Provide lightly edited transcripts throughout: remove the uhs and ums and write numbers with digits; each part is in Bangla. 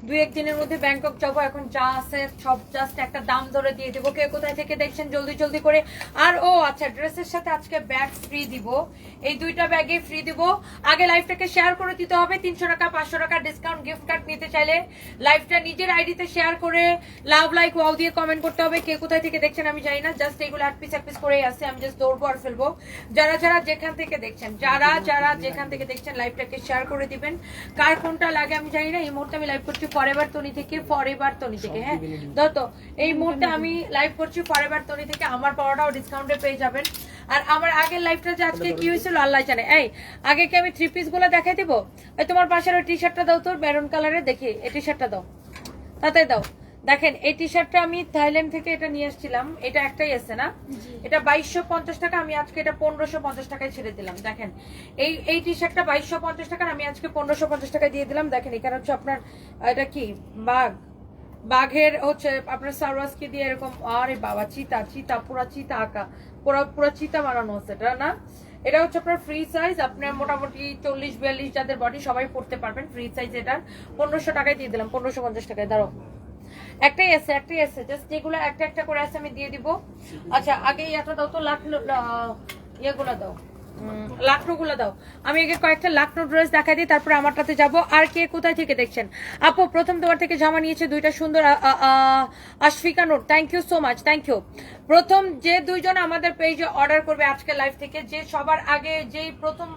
এক দিনের মধ্যে ব্যাংকক যাবো। এখন যা আছে সব জাস্ট একটা দাম ধরে দিয়ে দেবো। কে কোথায় থেকে দেখছেন জলদি জলদি করে। আর ও আচ্ছা, ড্রেসের সাথে আজকে ব্যাগ ফ্রি দিব, এই 2টা ব্যাগে ফ্রি দিব। আগে লাইভটাকে শেয়ার করে দিতে হবে। 300 টাকা 500 টাকা ডিসকাউন্ট গিফট কার্ড নিতে চাইলে লাইভটা নিজের আইডিতে শেয়ার করে লাভ লাইক ওয়াও দিয়ে কমেন্ট করতে হবে। কে কোথায় থেকে দেখছেন আমি জানি না, জাস্ট এগুলো এক পিস করেই আছে। আমি জাস্ট দৌড়বো আর ফেলবো। যারা যারা যেখান থেকে দেখছেন, যারা যারা যেখান থেকে দেখছেন লাইভটাকে শেয়ার করে দিবেন। কার কোনটা লাগে আমি জানি না। এই মুহূর্তে আমি লাইভ করছি ফরএভার তনি থেকে, ফরএভার তনি থেকে। হ্যাঁ তো এই মুহূর্তে আমি লাইভ করছি ফরএভার তনি থেকে। আমার পাওয়াটাও ডিসকাউন্টে পেয়ে যাবেন। আর আমার আগের লাইভটা যে আজকে কি হয়েছিল আল্লাহ জানে। এই আগে কি আমি 3 পিস গুলো দেখাই দিব? এই তোমার পাশের ওই টি শার্টটা দাও, তোর মেরুন কালারের, দেখি এই টি শার্টটা দাও, তাতে দাও। দেখেন এই টি শার্টটা আমি থাইল্যান্ড থেকে এটা নিয়ে আসছিলাম। এটা একটাই আছে না, এটা 2250 টাকা। আমি আজকে এটা 1550 টাকায় ছেড়ে দিলাম। দেখেন এই টি শার্টটা 2250 টাকার, আমি আজকে 1550 টাকায় দিয়ে দিলাম। দেখেন এখানে হচ্ছে আপনার এটা কি বাঘের হচ্ছে আপনার সারওয়াজকে দিয়ে এরকম, আরে বাবা চিতা চিতা পুরা চিতা আঁকা, পুরা চিতা বানানো আছে এটা না। এটা হচ্ছে আপনার ফ্রি সাইজ, আপনার মোটামুটি 40-42 যাদের বডি সবাই পড়তে পারবেন। ফ্রি সাইজ এটা 1500 টাকায় দিয়ে দিলাম, 1550 টাকায়। দাঁড়ো একটাই আছে জাস্ট যেগুলো একটা একটা করে আছে আমি দিয়ে দিব। আচ্ছা আগে এটা দাও তো, ইয়েগুলো দাও, লাখনো গুলো দাও। আমি আগে কয়েকটা লাখনো ড্রেস দেখাই দিই, তারপরে আমারটাতে যাব। আর কে কোথায় থেকে দেখছেন? আপু প্রথম তোমার থেকে জামা নিয়েছে 2টা সুন্দর, Ashfika Noor, thank you so much, thank you. প্রথম যে 2জন আমাদের পেজে অর্ডার করবে আজকে লাইভ থেকে, যে সবার আগে যেই প্রথম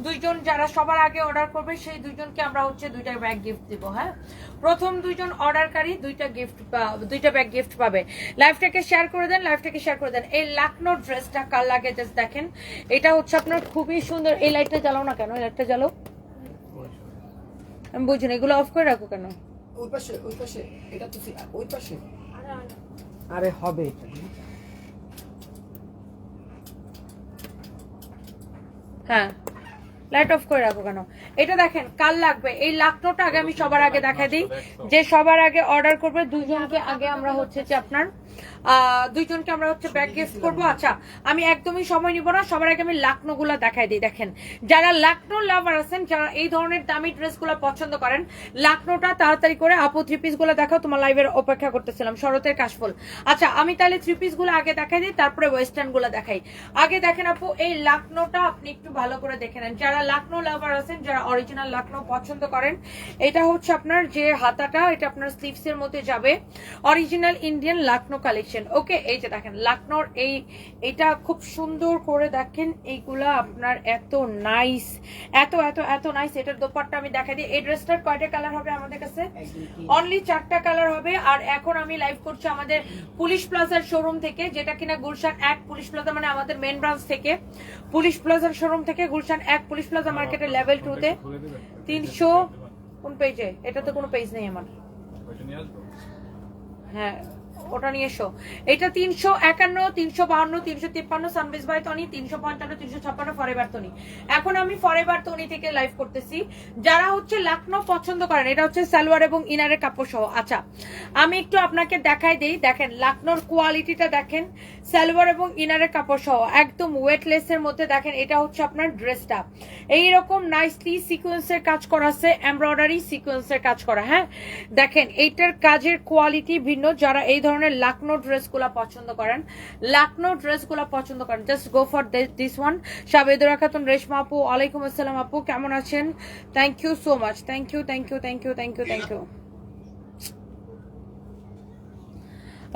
2জন যারা সবার আগে অর্ডার করবে সেই 2জনকে আমরা হচ্ছে 2টা ব্যাগ গিফট দিব। হ্যাঁ প্রথম 2জন অর্ডারকারী 2টা ব্যাগ গিফট পাবে। লাইভটাকে শেয়ার করে দেন, লাইভটাকে শেয়ার করে দেন। এই লাখনো ড্রেসটা কার লাগে জাস্ট দেখেন, এটা হচ্ছে আপনার খুবই সুন্দর। এই লাইটটা জ্বালাও না কেন, এই লাইটটা জ্বালাও, আমি বুঝি না এগুলো অফ করে রাখো কেন? ওই পাশে এটা তো ওই পাশে, আরে হবে এটা। হ্যাঁ লাইট অফ করে রাখো কেন? এটা দেখেন কাল লাগবে। এই লাখনোটা আগে আমি সবার আগে দেখাই দিই, যে সবার আগে অর্ডার করবে 2জনকে আগে আমরা হচ্ছে যে আপনার 2জনকে আমরা হচ্ছে ব্যাগ গিফট করবো। আচ্ছা আমি একদমই সময় নিব না, সবার আগে আমি লাখনো গুলা দেখাই দিই। দেখেন যারা লাখনো লাভার আছেন, যারা এই ধরনের দামি ড্রেস গুলা পছন্দ করেন, লাখনোটা তাড়াতাড়ি করে আপু 3 পিস গুলা দেখাও, তোমার লাইভের অপেক্ষা করতেছিলাম। শরতের কাশফুল। আচ্ছা আমি তাহলে 3 পিস গুলো আগে দেখাই দিই, তারপরে ওয়েস্টার্ন গুলা দেখাই। আগে দেখেন আপু এই লাখনোটা আপনি একটু ভালো করে দেখে নেন। যারা লাখনো লাভার আছেন, যারা অরিজিনাল লাখনো পছন্দ করেন, এটা হচ্ছে আপনার যে হাতাটা, এটা আপনার স্লিভস এর মধ্যে যাবে। Original Indian Lucknow collection. Okay এই যে দেখেন লাখনোর এইটা খুব সুন্দর করে দেখেন, এইগুলা আপনার এত নাইস, এত এত এত নাইস। এটার দোপাট্টা আমি দেখাই দিই। এই ড্রেসটার কয়টা কালার হবে আমাদের কাছে? অনলি 4টা কালার হবে। আর এখন আমি লাইভ করছি আমাদের পুলিশ প্লাজার শোরুম থেকে, যেটা কিনা গুলশান 1 পুলিশ প্লাজা, মানে আমাদের মেন ব্রাঞ্চ থেকে, পুলিশ প্লাজার শোরুম থেকে গুলশান 1 পুলিশ প্লাজা মার্কেটের লেভেল 2 তে 300 কোন পেজে? এটা তো কোনো পেজ নেই আমার। হ্যাঁ ওটা নিয়ে এসো। এটা 351, 352, 353 সানবিজ বাই তনি, 355, 356 ফরএভার তনি। এখন আমি ফরএভার তনি থেকে লাইভ করতেছি। যারা হচ্ছে লাখনো পছন্দ করেন, এটা হচ্ছে সালোয়ার এবং ইনারের কাপড় সহ। আচ্ছা আমি একটু আপনাকে দেখাই দেই। দেখেন লাখনোর কোয়ালিটিটা দেখেন, সালোয়ার এবং ইনারের কাপড় সহ একদম ওয়েটলেস এর মধ্যে। দেখেন এটা হচ্ছে আপনার ড্রেসটা এইরকম নাইসলি সিকোয়েন্সের কাজ করা আছে, এমব্রয়ডারি সিকোয়েন্সের কাজ করা। হ্যাঁ দেখেন এইটার কাজের কোয়ালিটি ভিন্ন। যারা এই ধরনের লাখনো ড্রেসগুলা পছন্দ করেন, লাখনো ড্রেসগুলা পছন্দ করেন, just go for this one. Sabedura Khatun, Reshma আপু, ওয়ালাইকুম আসসালাম আপু, কেমন আছেন? Thank you so much, thank you thank you thank you thank you thank you.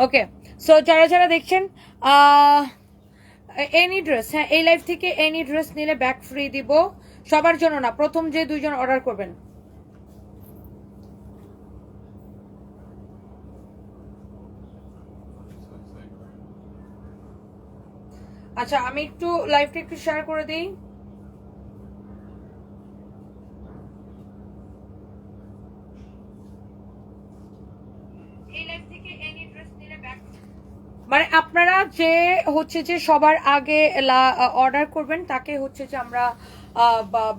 Okay so যারা যারা দেখছেন এনি ড্রেস, হ্যাঁ এই লাইভ থেকে এনি ড্রেস নিলে ব্যাক ফ্রি দিব। সবার জন্য না, প্রথম যে 2জন অর্ডার করবেন। আচ্ছা আমি একটু লাইভটা একটু শেয়ার করে দিই। মানে আপনারা যে হচ্ছে যে সবার আগে অর্ডার করবেন তাকে হচ্ছে যে আমরা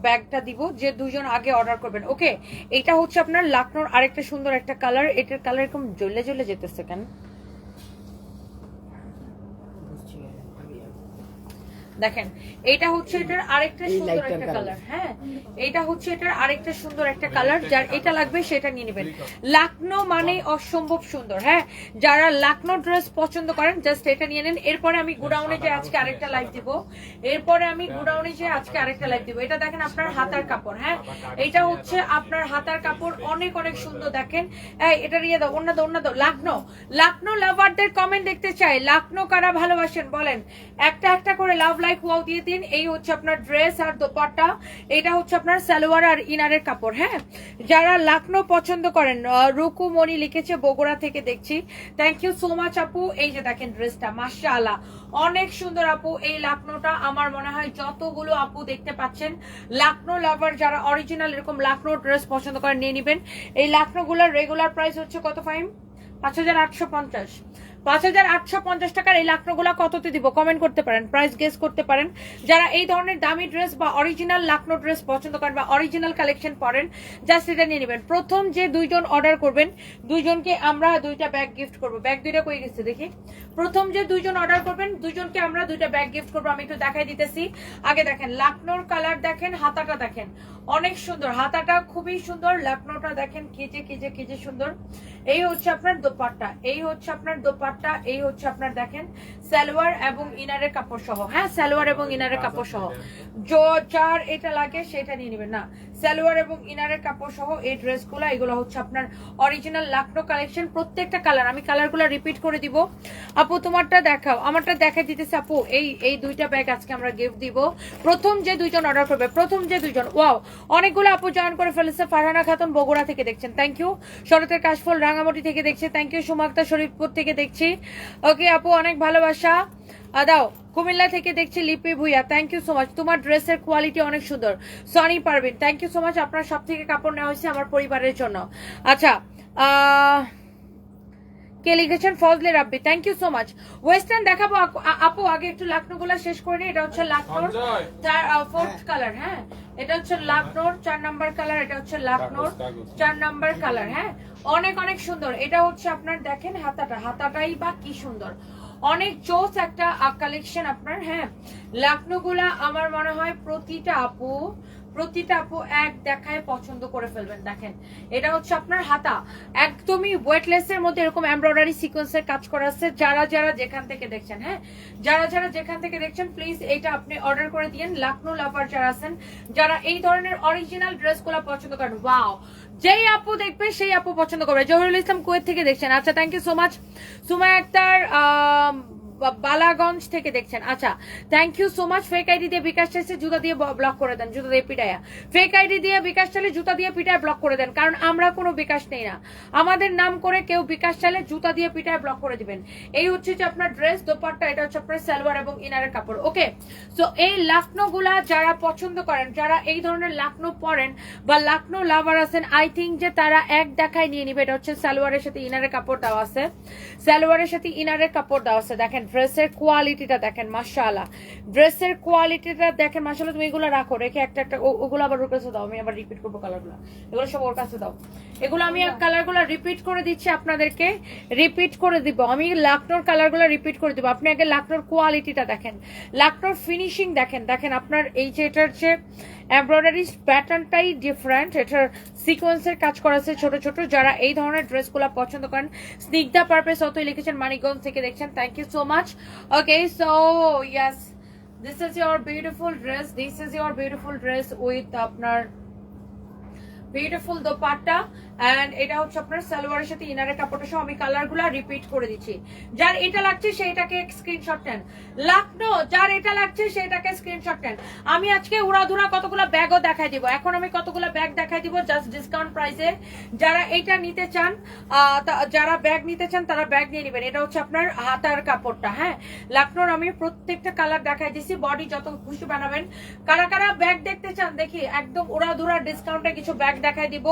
ব্যাগটা দিব, যে 2জন আগে অর্ডার করবেন। ওকে এটা হচ্ছে আপনার লাখনোর আরেকটা সুন্দর একটা কালার। এটার কালার এরকম জ্বলে জ্বলে যেতেছে কেন? দেখেন এটা হচ্ছে এটার আরেকটা এই সুন্দর lighter একটা colour। কালার। হ্যাঁ, এটা হচ্ছে এটার আরেকটা সুন্দর একটা কালার। যার এটা লাগবে সেটা নিয়ে নেবেন। লাকনো মানে অসম্ভব সুন্দর। হ্যাঁ, যারা লাকনো ড্রেস পছন্দ করেন জাস্ট এটা নিয়ে নেন। এরপরে আমি গোডাউনে যে আজকে আরেকটা লাইভ দিব, এটা দেখেন আপনার হাতার কাপড়। হ্যাঁ, এটা হচ্ছে আপনার হাতার কাপড়, অনেক অনেক সুন্দর। দেখেন এটা দিয়ে দাও, অন্য দাও। লাকনো লাভারদের কমেন্ট দেখতে চাই। লাকনো কারা ভালোবাসেন বলেন, একটা একটা করে লাভ লাইক ওয়াও দিয়ে দিন। এই হচ্ছে আপনার ড্রেস আর দোপাট্টা, এটা হচ্ছে আপনার সালোয়ার আর ইনারের কাপড়। হ্যাঁ, যারা লাকনো পছন্দ করেন, রুকু মনি লিখেছে বগুড়া থেকে দেখছি, থ্যাংক ইউ সো মাচ আপু। এই যে দেখেন ড্রেসটা মাশাআল্লাহ অনেক সুন্দর আপু। এই লাকনোটা আমার মনে হয় যতগুলো আপু দেখতে পাচ্ছেন লাকনো লাভার যারা অরিজিনাল এরকম লাকনো ড্রেস পছন্দ করেন নিয়ে নিবেন। এই লাকনো গুলার রেগুলার প্রাইস হচ্ছে কত ফাইম? 5850। 5850 টাকার এই লাকনোগুলা কততে দিব কমেন্ট করতে পারেন, প্রাইস গেস করতে পারেন। যারা এই ধরনের দামি ড্রেস বা অরিজিনাল লাকনো ড্রেস পছন্দ করেন বা অরিজিনাল কালেকশন পরেন জাস্ট এটা নিয়ে নেবেন। প্রথম যে দুইজন অর্ডার করবেন দুইজনকে আমরা দুইটা ব্যাগ গিফট করবো। ব্যাগ দুইটা কই গেছে দেখি। প্রথম যে দুইজন অর্ডার করবেন দুইজনকে আমরা দুইটা ব্যাগ গিফট করবো। আমি একটু দেখাই দিতেছি। আগে দেখেন লাকনোর কালার, দেখেন হাতাটা দেখেন অনেক সুন্দর, হাতাটা খুবই সুন্দর। লাকনোটা দেখেন কেজে সুন্দর। এই হচ্ছে আপনার দোপাট্টা, এই হচ্ছে আপনার দোপাট্টা, এই হচ্ছে আপনার দেখেন সালোয়ার এবং ইনারের কাপড় সহ। হ্যাঁ, সালোয়ার এবং ইনারের কাপড় সহ। যার এটা লাগে সেটা নিয়ে নেবেন। না, সালোয়ার এবং ইনারের কাপড় সহ এই ড্রেসগুলো, এগুলো হচ্ছে আপনার অরিজিনাল লাকনো কালেকশন। প্রত্যেকটা কালার আমি কালারগুলো রিপিট করে দিব। আপু তোমারটা দেখাও, আমারটা দেখাই দিতেছে আপু। এই দুইটা ব্যাগ আজকে আমরা গিফট দিব প্রথম যে দুইজন অর্ডার করবে। প্রথম যে দুইজন, ওয়াও অনেকগুলো আপু জয়েন করে ফেলেছে। ফারহানা খাতুন বগুড়া থেকে দেখছেন, থ্যাংক ইউ। শরতের কাশফুল রাঙামাটি থেকে দেখছে, থ্যাংক ইউ। সুমাক্তা শরীফপুর থেকে দেখছি, ওকে আপু অনেক ভালোবাসা দাও। কুমিল্লা থেকে দেখছি Lipi Bhuiya, thank you so much. তোমার ড্রেসের কোয়ালিটি অনেক সুন্দর। Soni Parvin, thank you so much. আপনার সব থেকে কাপড় নেওয়া হয়েছে আমার পরিবারের জন্য। আচ্ছা, কে লিখেছেন? Fazle Rabbi, thank you so much. Western দেখাবো আপু, আগে একটু লাকনোগুলা শেষ করে নিই। এটা হচ্ছে লাকনোর 4th কালার। হ্যাঁ, এটা হচ্ছে লাকনোর 4 নাম্বার কালার, এটা হচ্ছে লাকনোর 4 নাম্বার কালার। হ্যাঁ, অনেক অনেক সুন্দর। এটা হচ্ছে আপনার দেখেন হাতাটাই বা কি সুন্দর, অনেক জোস একটা কালেকশন আপনার। হ্যাঁ, লাকনোগুলা আমার মনে হয় প্রতিটা আপু এক দেখায় পছন্দ করে ফেলবেন। দেখেন এটা হচ্ছে আপনার হাতা, একদমই ওয়েটলেস এর মধ্যে এরকম এমব্রয়ডারি সিকোয়েন্সের কাজ করা আছে। যারা যেখান থেকে দেখছেন, হ্যাঁ যারা যেখান থেকে দেখছেন প্লিজ এটা আপনি অর্ডার করে দিয়েন। লাকনো লাভার যারা আছেন, যারা এই ধরনের অরিজিনাল ড্রেসগুলো পছন্দ করেন, ওয়াও যেই আপু দেখবে সেই আপু পছন্দ করবে। জহিরুল ইসলাম কুয়েত থেকে দেখছেন, আচ্ছা thank you so much. Sumaiya Akter Balaganj থেকে দেখছেন, আচ্ছা thank you so much. Fake ID দিয়ে বিকাশ চাইছে, জুতা দিয়ে ব্লক করে দেন, জুতা দিয়ে পিটায়া। ফেক আইডি দিয়ে বিকাশ চাইলে জুতা দিয়ে পিটায় ব্লক করে দেন, কারণ আমরা কোনো বিকাশ নেই না। আমাদের নাম করে কেউ বিকাশ চাইলে জুতা দিয়ে পিটায় ব্লক করে দিবেন। এই হচ্ছে যে আপনার ড্রেস দোপাট্টা, এটা হচ্ছে আপনার সালোয়ার এবং ইনারের কাপড়। ওকে, সো এই লাকনো গুলা যারা পছন্দ করেন, যারা এই ধরনের লাকনো পরেন বা লাকনো লাভার আছেন, আই থিঙ্ক যে তারা এক দেখায় নিয়ে নিবে। এটা হচ্ছে সালোয়ারের সাথে ইনারের কাপড় দেওয়া আছে, সালোয়ারের সাথে ইনারের কাপড় দেওয়া আছে। দেখেন ড্রেসের কোয়ালিটিটা দেখেন মাশাআল্লাহ, ড্রেসের কোয়ালিটিটা দেখেন মাশাআল্লাহ। তুমি এগুলো রাখো, রেখে একটা ওগুলো আবার ওর কাছে দাও, আমি আবার রিপিট করবো কালারগুলো। এগুলো সব ওর কাছে দাও, এগুলো আমি কালারগুলো রিপিট করে দিচ্ছি আপনাদেরকে, রিপিট করে দিব আমি। লাকনোর কালারগুলো রিপিট করে দিব। আপনি আগে লাকনোর কোয়ালিটিটা দেখেন, লাকনোর ফিনিশিং দেখেন। দেখেন আপনার এই যে এটার যে এমব্রয়ডারি প্যাটার্নটাই ডিফারেন্ট, এটার সিকোয়েন্সের কাজ করা আছে ছোট ছোট। যারা এই ধরনের ড্রেসগুলো পছন্দ করেন, স্নিগ্ধা পারপেস অতই লিখেছেন, মানিকগঞ্জ থেকে দেখছেন, thank you so much. Okay, so yes, this is your beautiful dress, this is your beautiful dress with আপনার বিউটিফুল দোপাট্টা, এন্ড এটা হচ্ছে আপনার সালোয়ারের সাথে ইনারের কাপড়টা সহ। আমি কালারগুলো রিপিট করে দিচ্ছি। যার এটা লাগছে সেইটাকে স্ক্রিনশট নেন। লাকনো যার এটা লাগছে সেইটাকে স্ক্রিনশট নেন। আমি আজকে উড়াধুরা কতগুলো ব্যাগও দেখাই দিব। এখন আমি কতগুলো ব্যাগ দেখাই দিব জাস্ট ডিসকাউন্ট প্রাইসে। যারা এটা নিতে চান, যারা ব্যাগ নিতে চান তারা ব্যাগ নিয়ে নেবেন। এটা হচ্ছে আপনার হাতার কাপড়টা। হ্যাঁ, লাকনোর আমি প্রত্যেকটা কালার দেখাই দিচ্ছি, বডি যত খুশি বানাবেন। কারা কারা ব্যাগ দেখতে চান দেখি, একদম উড়াধুরা ডিসকাউন্টে কিছু ব্যাগ দেখাই দিব।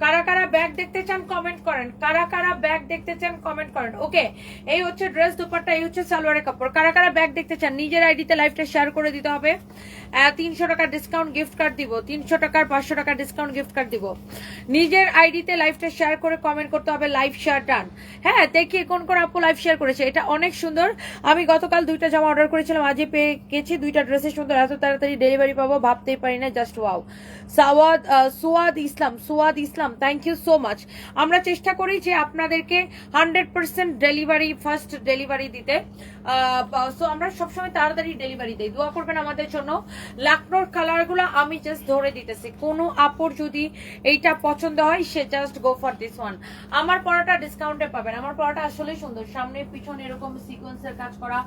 কারা কারা কারা ব্যাগ দেখতে চান কমেন্ট করেন, কারা কারা ব্যাগ দেখতে চান কমেন্ট করেন। ওকে, এই হচ্ছে ড্রেস, দুপাট্টা, এই হচ্ছে সালোয়ারের কাপড়। কারা কারা ব্যাগ দেখতে চান নিজের আইডিতে লাইভটা শেয়ার করে দিতে হবে। 300 টাকা ডিসকাউন্ট গিফট কার্ড দিব, 300 টাকার 500 টাকা ডিসকাউন্ট গিফট কার্ড দিব। নিজের আইডিতে লাইভটা শেয়ার করে কমেন্ট করতে হবে লাইভ শেয়ার ডান। হ্যাঁ, দেখি কোন কোন আপু লাইভ শেয়ার করেছে। এটা অনেক সুন্দর, আমি গতকাল 2টা জামা অর্ডার করেছিলাম, আজই পেয়ে গেছি। 2টা ড্রেসের সুন্দর, এত তাড়াতাড়ি ডেলিভারি পাবো ভাবতেই পারি না, just wow. Suad Islam thank you so much. আমরা চেষ্টা করি যে আপনাদেরকে 100% ডেলিভারি, ফার্স্ট ডেলিভারি দিতে। সো আমরা সবসময় তাড়াতাড়ি ডেলিভারি দিই, দোয়া করবেন আমাদের জন্য। লাকনোর কালারগুলো আমি জাস্ট ধরে দিতেছি, কোনো আপুর যদি এইটা পছন্দ হয় সে just go for this one. আমার পরাটা ডিসকাউন্টে পাবেন, আমার পরাটা আসলেই সুন্দর, সামনে পিছনে এরকম সিকোয়েন্সের কাজ করা।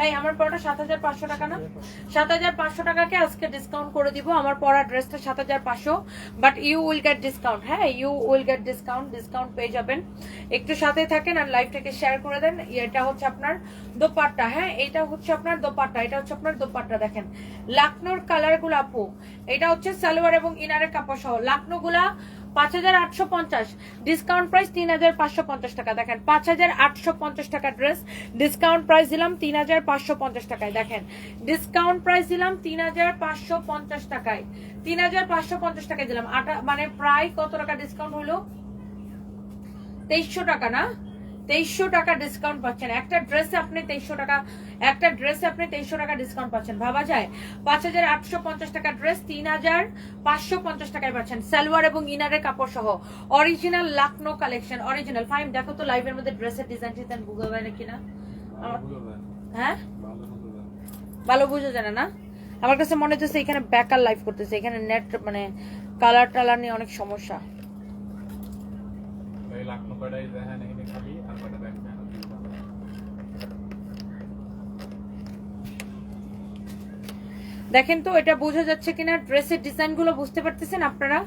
এই আমার পরাটা 7500 টাকা না, 7500 টাকাকে আজকে ডিসকাউন্ট করে দিব। আমার পরা ড্রেসটা 7500, but you will get discount. হ্যাঁ, ইউ উইল গেট ডিসকাউন্ট পেয়ে যাবেন। একটু সাথে থাকেন আর লাইভটাকে শেয়ার করে দেন। এটা হচ্ছে আপনার দোপাট্টা। হ্যাঁ, এটা হচ্ছে আপনার দোপাট্টা, এটা হচ্ছে আপনার দোপাট্টা। দেখেন লাকনোর কালার গুলো আপু, এটা হচ্ছে সালোয়ার এবং ইনারের কাপড় সহ। লাকনো গুলা 5850, ডিসকাউন্ট প্রাইস 3550 টাকা। দেখেন 5850 টাকা ড্রেস, ডিসকাউন্ট প্রাইস দিলাম 3550 টাকায়। দেখেন ডিসকাউন্ট প্রাইস দিলাম 3550 টাকায়, 3550 টাকায় দিলাম। মানে প্রায় কত টাকা ডিসকাউন্ট হলো? 2300 টাকা না, 2300 টাকা ডিসকাউন্ট পাচ্ছেন একটা ড্রেসে আপনি। 2300 টাকা একটা ড্রেসে আপনি 2300 টাকা ডিসকাউন্ট পাচ্ছেন, ভাবা যায়? 5850 টাকা ড্রেস 3550 টাকায় পাচ্ছেন, সালোয়ার এবং ইনারের কাপড় সহ। Original Lucknow collection, original. Faim দেখো তো লাইভের মধ্যে ড্রেসের ডিজাইন টিজাইন বুঝতে পারে নাকি না? হ্যাঁ, ভালো বুঝে জানে না। আমার কাছে মনে হচ্ছে এখানে বেকার লাইভ করতেছে, এখানে নেট মানে কালার টালার নিয়ে অনেক সমস্যা। দেখেন তো এটা বোঝা যাচ্ছে কিনা, ড্রেসের ডিজাইন গুলো বুঝতে পারতেছেন আপনারা?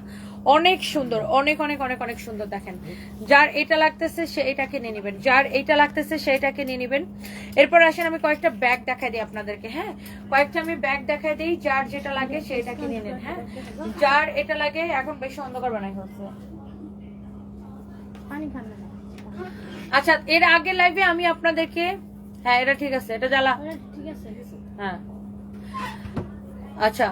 অনেক সুন্দর, অনেক অনেক অনেক অনেক সুন্দর। দেখেন যার এটা লাগতেছে সে এটাকে নিয়ে নেবেন, যার এটা লাগতেছে সে এটাকে নিয়ে নেবেন। এরপর আসেন আমি কয়েকটা ব্যাগ দেখাই দিই আপনাদেরকে। হ্যাঁ, কয়েকটা আমি ব্যাগ দেখাই দিই, যার যেটা লাগে সে এটাকে নিয়ে নেন। হ্যাঁ, যার এটা লাগে। এখন বেশি অন্ধকার বানাই হচ্ছে। আচ্ছা, এর আগে লাইভে আমি আপনাদেরকে, হ্যাঁ এটা ঠিক আছে, এটা জ্বালা ঠিক আছে। হ্যাঁ আচ্ছা,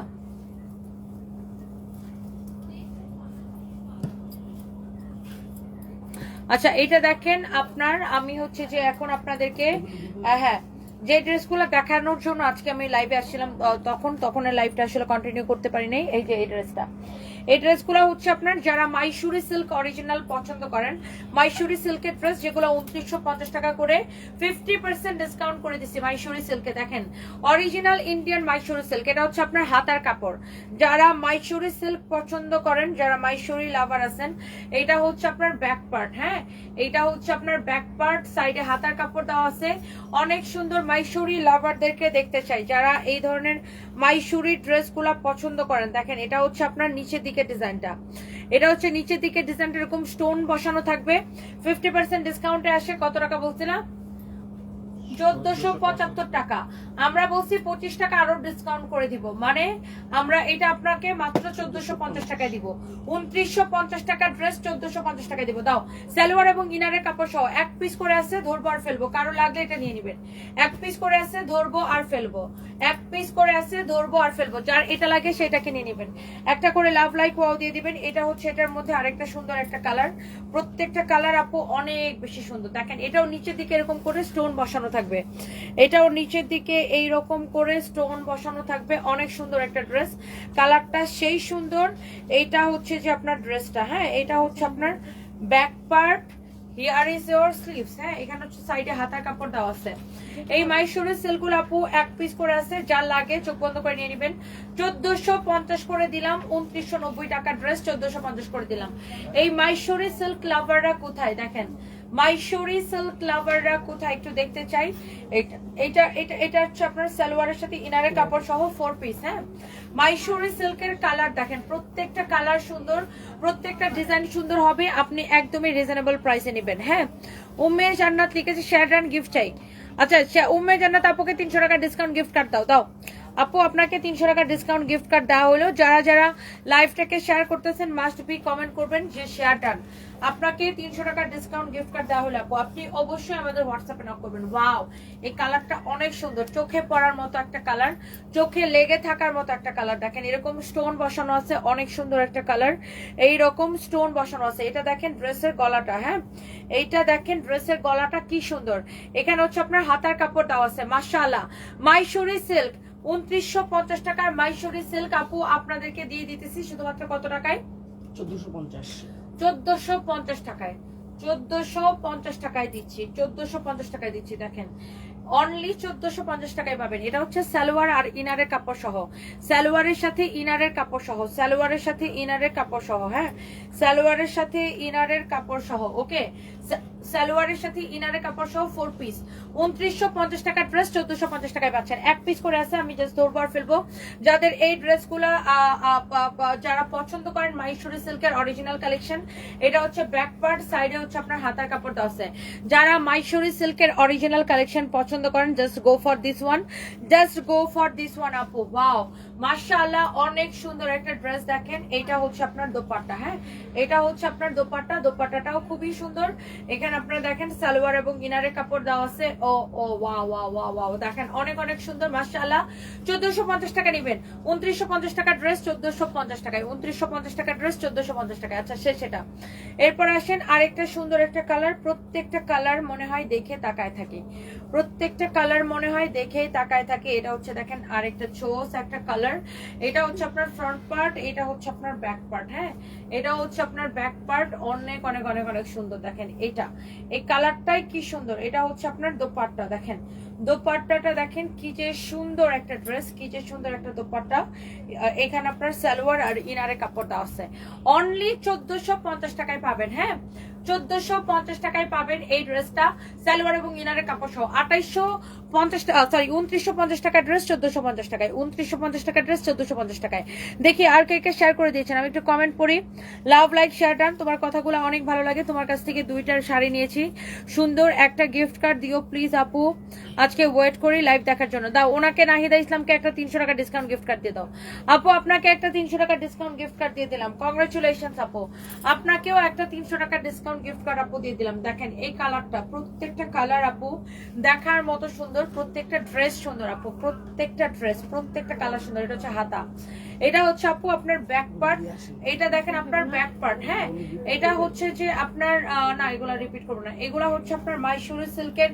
আচ্ছা এটা দেখেন আপনার, আমি হচ্ছে যে এখন আপনাদেরকে হ্যাঁ যে ড্রেসগুলো দেখানোর জন্য আজকে আমি লাইভে আসছিলাম, তখন লাইভটা আসলে কন্টিনিউ করতে পারি নাই। এই যে এই ড্রেসটা, এই ড্রেসগুলো হচ্ছে আপনার যারা মাইসুরি সিল্ক অরিজিনাল পছন্দ করেন, মাইসুরি সিল্কের ড্রেস যেগুলো 2950 টাকা করে 50% ডিসকাউন্ট করে দিচ্ছি মাইসুরি সিল্কে। দেখেন অরিজিনাল ইন্ডিয়ান মাইসুরি সিল্ক, এটা হচ্ছে আপনার হাতার কাপড়। যারা মাইসুরি সিল্ক পছন্দ করেন, যারা মাইসুরি লাভার আছেন, এটা হচ্ছে আপনার ব্যাক পার্ট। হ্যাঁ, এটা হচ্ছে আপনার ব্যাক পার্ট, সাইডে হাতার কাপড় দেওয়া আছে। অনেক সুন্দর, মাইসুরি লাভারদেরকে দেখতে চাই যারা এই ধরনের মাইসুরি ড্রেসগুলো পছন্দ করেন। দেখেন এটা হচ্ছে আপনার নিচের দিকে ডিজাইনটা, এটা হচ্ছে নিচের দিকে ডিজাইনটা এরকম স্টোন বসানো থাকবে। 50% ডিসকাউন্টে আসে কত টাকা বলছিলাম? 1475 টাকা। আমরা বলছি 25 টাকা আরো ডিসকাউন্ট করে দিব, মানে আমরা এটা আপনাকে মাত্র 1450 টাকায় দিব। 2950 টাকা ড্রেস 1450 টাকায় দিব। দাও সালোয়ার এবং ইনারের কাপড় সহ, এক পিস করে আছে, ধরবো আর ফেলবো, কারো লাগলে এটা নিয়ে নেবেন। এক পিস করে আছে, ধরবো আর ফেলবো, এক পিস করে আছে, ধরবো আর ফেলবো। যার এটা লাগে সেটাকে নিয়ে নেবেন। একটা করে লাভ লাইক ওয়াও দিয়ে দিবেন। এটা হচ্ছে এটার মধ্যে আরেকটা সুন্দর একটা কালার, প্রত্যেকটা কালার আপু অনেক বেশি সুন্দর। দেখেন এটাও নিচের দিকে এরকম করে স্টোন বসানো থাকবে, এটাও নিচের দিকে এই রকম করে স্টোন বসানো থাকবে। অনেক সুন্দর একটা ড্রেস, কালারটা সেই সুন্দর। এইটা হচ্ছে যে আপনার ড্রেসটা। হ্যাঁ, এটা হচ্ছে আপনার back part, here is your sleeves. হ্যাঁ, এখানে হচ্ছে সাইডে হাতার কাপড় দেওয়া আছে। এই মাইসুরি সিল্কগুলো আপু এক পিস করে আছে, যার লাগে চোখ বন্ধ করে নিয়ে নেবেন। 1450 করে দিলাম, 2990 টাকা ড্রেস 1450 করে দিলাম। এই মাইসুরি সিল্ক লাভাররা কোথায়? দেখেন মাইসুরি সিল্ক লাভাররা কোথায় একটু দেখতে চাই। এটা হচ্ছে আপনার সালোয়ারের সাথে ইনারের কাপড় সহ 4 পিস। হ্যাঁ, মাইসুরি সিল্কের কালার দেখেন, প্রত্যেকটা কালার সুন্দর, প্রত্যেকটা ডিজাইন সুন্দর হবে। আপনি একদমই রিজনেবল প্রাইসে নেবেন। হ্যাঁ, উম্মে জান্নাত লিখেছে শেয়ার অ্যান্ড গিফট চাই। আচ্ছা, উম্মে জান্নাত আপুকে 300 টাকা ডিসকাউন্ট গিফট কার্ড দাও। আপু আপনাকে 300 টাকা ডিসকাউন্ট গিফট কার্ড দেওয়া হলো। যারা যারা লাইভটাকে শেয়ার করতেছেন মাস্ট বি কমেন্ট করবেন যে শেয়ার ডান। আপনাকে 300 টাকা ডিসকাউন্ট গিফট কার্ড দেওয়া হলো আপু। আপনি অবশ্যই আমাদের হোয়াটসঅ্যাপে নক করবেন। ওয়াও, এই কালারটা অনেক সুন্দর, চোখে পড়ার মতো একটা কালার, চোখে লেগে থাকার মতো একটা কালার। দেখেন এরকম স্টোন বসানো আছে, অনেক সুন্দর একটা কালার। এই রকম স্টোন বসানো আছে। এটা দেখেন ড্রেসের গলাটা, হ্যাঁ এইটা দেখেন ড্রেসের গলাটা কি সুন্দর। এখানে হচ্ছে আপনার হাতার কাপড় দেওয়া আছে মাশাআল্লাহ। মাইশোরি সিল্ক 2950 টাকার মাইশোরি সিল্ক আপু আপনাদেরকে দিয়ে দিতেছি শুধুমাত্র কত টাকায়? 1450 1450 টাকায়। 1450 টাকায় দিচ্ছি, 1450 টাকায় দিচ্ছি। দেখেন অনলি 1450 টাকায় পাবেন। এটা হচ্ছে সালোয়ার আর ইনারের কাপড় সহ, সালোয়ারের সাথে ইনারের কাপড় সহ, সালোয়ারের সাথে ইনারের কাপড় সহ, হ্যাঁ সালোয়ারের সাথে ইনারের কাপড় সহ। ওকে, সালোয়ারের সাথে ইনারের কাপড় সহ 4 পিস। 2950 টাকার ড্রেস 1450 টাকায় পাচ্ছেন। এক পিস করে আছে, আমি জাস্ট ধরবো আর ফেলবো। যাদের এই ড্রেসগুলো যারা পছন্দ করেন মাইশোরি সিল্কের অরিজিনাল কালেকশন, এটা হচ্ছে ব্যাক পার্ট, সাইডে হচ্ছে আপনার হাতার কাপড় দেওয়া আছে। যারা মাইশোরি সিল্কের অরিজিনাল কালেকশন পছন্দ করেন just go for this one, just go for this one আপু। ওয়াও মাশাআল্লাহ, অনেক সুন্দর একটা ড্রেস। দেখেন এটা হচ্ছে আপনার দোপাট্টা, হ্যাঁ এটা হচ্ছে আপনার দোপাট্টা, দোপাট্টাটাও খুবই সুন্দর। এখানে আপনারা দেখেন সালোয়ার এবং ইনারের কাপড় দেওয়া আছে। ও ও ওয়াও ওয়াও ওয়াও ওয়াও, দেখেন অনেক অনেক সুন্দর মাশাআল্লাহ। 1450 টাকা নেবেন। 2950 টাকা ড্রেস 1450 টাকায়, 2950 টাকা ড্রেস 1450 টাকায়। আচ্ছা শেষ সেটা। এরপর আসেন আরেকটা সুন্দর একটা কালার, প্রত্যেকটা কালার মনে হয় দেখে তাকায় থাকি, প্রত্যেকটা কালার মনে হয় দেখেই তাকায় থাকে। এটা হচ্ছে দেখেন আরেকটা চোস একটা কালার। এটা হচ্ছে আপনার ফ্রন্ট পার্ট, এটা হচ্ছে আপনার ব্যাক পার্ট, হ্যাঁ এটা হচ্ছে আপনার ব্যাক পার্ট। অনেক অনেক অনেক অনেক সুন্দর। দেখেন এটা, এই কালারটাই কি সুন্দর। এটা হচ্ছে আপনার দোপাট্টা, দেখেন দোপাট্টাটা দেখেন কি যে সুন্দর একটা ড্রেস, কি যে সুন্দর একটা দোপাট্টা। এখানে আপনার সালোয়ার আর ইনারে কাপড় দেওয়া আছে। অনলি 1450 টাকায় পাবেন, হ্যাঁ 1450 টাকায় পাবেন এই ড্রেসটা, সালোয়ার এবং ইনারের কাপড় সহ। 2850 টাকা, সরি 2950 টাকা ড্রেস 1450 টাকায়, 2950 টাকা ড্রেস 1450 টাকায়। দেখি আর কে কে শেয়ার করে দিয়েছেন, আমি একটু কমেন্ট পড়ি। Love like share done. তোমার কথাগুলো অনেক ভালো লাগে, তোমার কাছ থেকে 2টার শাড়ি নিয়েছি, সুন্দর একটা গিফট কার্ড দিও প্লিজ আপু। আজকে ওয়েট করি লাইভ দেখার জন্য। দাও ওনাকে, নাহিদা ইসলামকে একটা 300 টাকা ডিসকাউন্ট গিফট কার্ড দিয়ে দাও আপু। আপনাকে একটা 300 টাকা ডিসকাউন্ট গিফট কার্ড দিয়ে দিলাম, কংগ্রাচুলেশনস আপু। আপনাকেও একটা 300 টাকা ডিসকাউন্ট গিফট কার্ড আপু দিয়ে দিলাম। দেখেন এই কালারটা, প্রত্যেকটা কালার আপু দেখার মতো সুন্দর, প্রত্যেকটা ড্রেস সুন্দর আপু, প্রত্যেকটা ড্রেস প্রত্যেকটা কালার সুন্দর। এটা হচ্ছে হাতা, এটা হচ্ছে আপু আপনার ব্যাক পার্ট। এটা দেখেন আপনার ব্যাক পার্ট, হ্যাঁ এটা হচ্ছে যে আপনার না এগুলা রিপিট করবো না, এগুলা হচ্ছে আপনার মাইশোরি সিল্কের